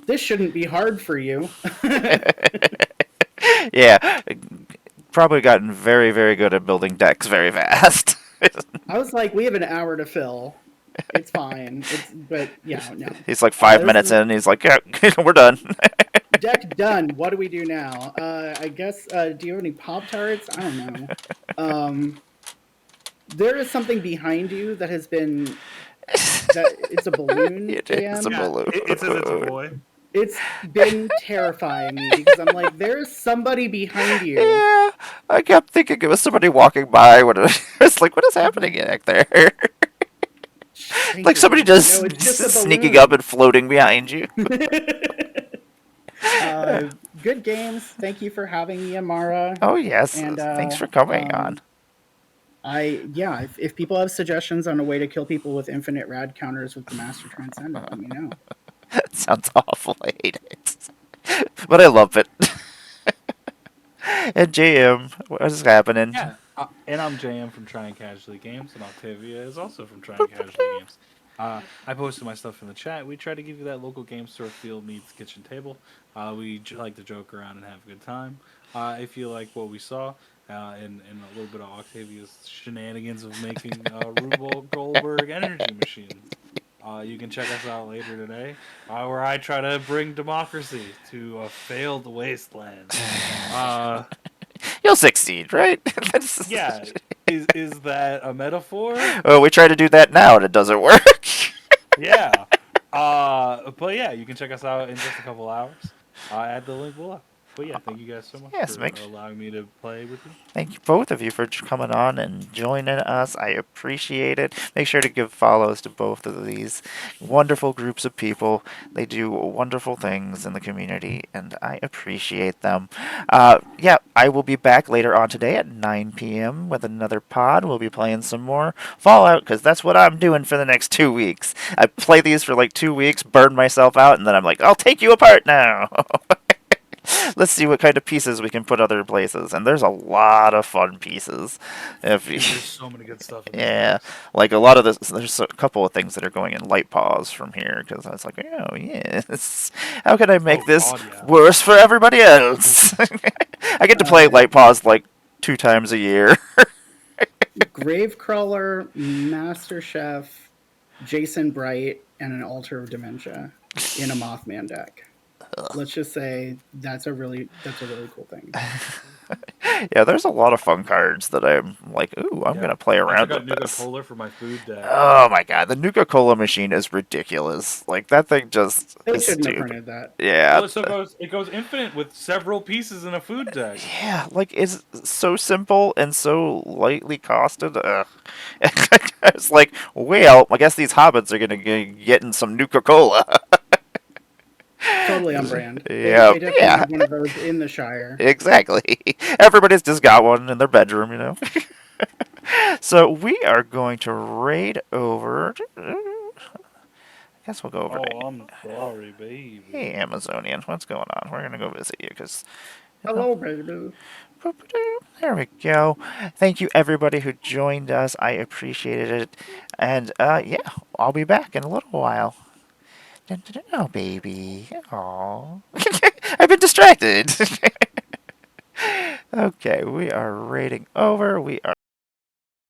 B: this shouldn't be hard for you.
A: Yeah, probably gotten very, very good at building decks very fast.
B: I was like, we have an hour to fill. It's fine. But yeah, no.
A: He's like 5 minutes
B: This is
A: in. He's like, yeah, we're done.
B: deck done. What do we do now? I guess. Do you have any Pop Tarts? I don't know. There is something behind you that has been that it's a balloon.
A: It is a
B: JM.
C: Yeah,
A: balloon.
C: it says it's a boy.
B: It's been terrifying me because I'm like, there's somebody behind you.
A: Yeah, I kept thinking it was somebody walking by. When it was like, what is happening back there?
B: Thank
A: Like
B: you.
A: somebody just,
B: No, it's just a
A: sneaking
B: balloon.
A: up and floating behind you.
B: Good games. Thank you for having me, Amara.
A: Oh yes,
B: And
A: thanks for coming on.
B: if people have suggestions on a way to kill people with infinite rad counters with the Master Transcendent, let me know.
A: Sounds awful. I hate it, but I love it. And JM, what is happening?
C: Yeah, and I'm JM from Trying Casually Games, and Octavia is also from Trying Casually Games. I posted my stuff in the chat. We try to give you that local game store feel meets kitchen table. We like to joke around and have a good time. if you like what we saw. And a little bit of Octavia's shenanigans of making Rube Goldberg energy machines. You can check us out later today, where I try to bring democracy to a failed wasteland. Uh,
A: You'll succeed, right? That's-
C: yeah, is that a metaphor?
A: well, we try to do that now, and it doesn't work.
C: Yeah. But yeah, you can check us out in just a couple hours at the link below. But yeah, thank you guys so much
A: Yes,
C: for allowing me to play with you.
A: thank you both of you for coming on and joining us. I appreciate it. Make sure to give follows to both of these wonderful groups of people. They do wonderful things in the community, and I appreciate them. Yeah, I will be back later on today at 9 p.m. with another pod. We'll be playing some more Fallout because that's what I'm doing for the next 2 weeks. I play these for like 2 weeks, burn myself out, and then I'm like, I'll take you apart now. Let's see what kind of pieces we can put other places. And there's a lot of fun pieces. If
C: Dude, there's so many good stuff in this
A: yeah,
C: box.
A: like a lot of this, there's a couple of things that are going in light pause from here because I was like, oh yes, how can I make
C: Oh,
A: this
C: God, yeah.
A: worse for everybody else? I get to play light pause like 2 times a year.
B: Gravecrawler, Master Chef, Jason Bright, and an Altar of Dementia in a Mothman deck. Let's just say that's a really cool thing.
A: Yeah, there's a lot of fun cards that I'm like, ooh, I'm gonna play
C: I
A: around
C: took out
A: with
C: Nuka
A: this.
C: Cola for my food deck.
A: Oh my god, the Nuka Cola machine is ridiculous. Like that thing just
B: They
A: is
B: shouldn't have
A: stupid.
B: printed that.
A: Yeah,
C: Well, so it goes infinite with several pieces in a food deck.
A: yeah, like it's so simple and so lightly costed. Ugh. It's like, well, I guess these hobbits are gonna get getting some Nuka Cola.
B: Totally on brand.
A: Yeah,
B: They definitely
A: yeah.
B: have one of those in the Shire.
A: Exactly. Everybody's just got one in their bedroom, you know. So we are going to raid over. I guess we'll go over to.
C: Oh, I'm sorry, baby.
A: Hey, Amazonian, what's going on? We're gonna go visit you because.
B: Hello, baby.
A: There we go. Thank you, everybody who joined us. I appreciated it. And yeah, I'll be back in a little while. Oh, baby. Aw. I've been distracted. Okay, we are raiding over. We are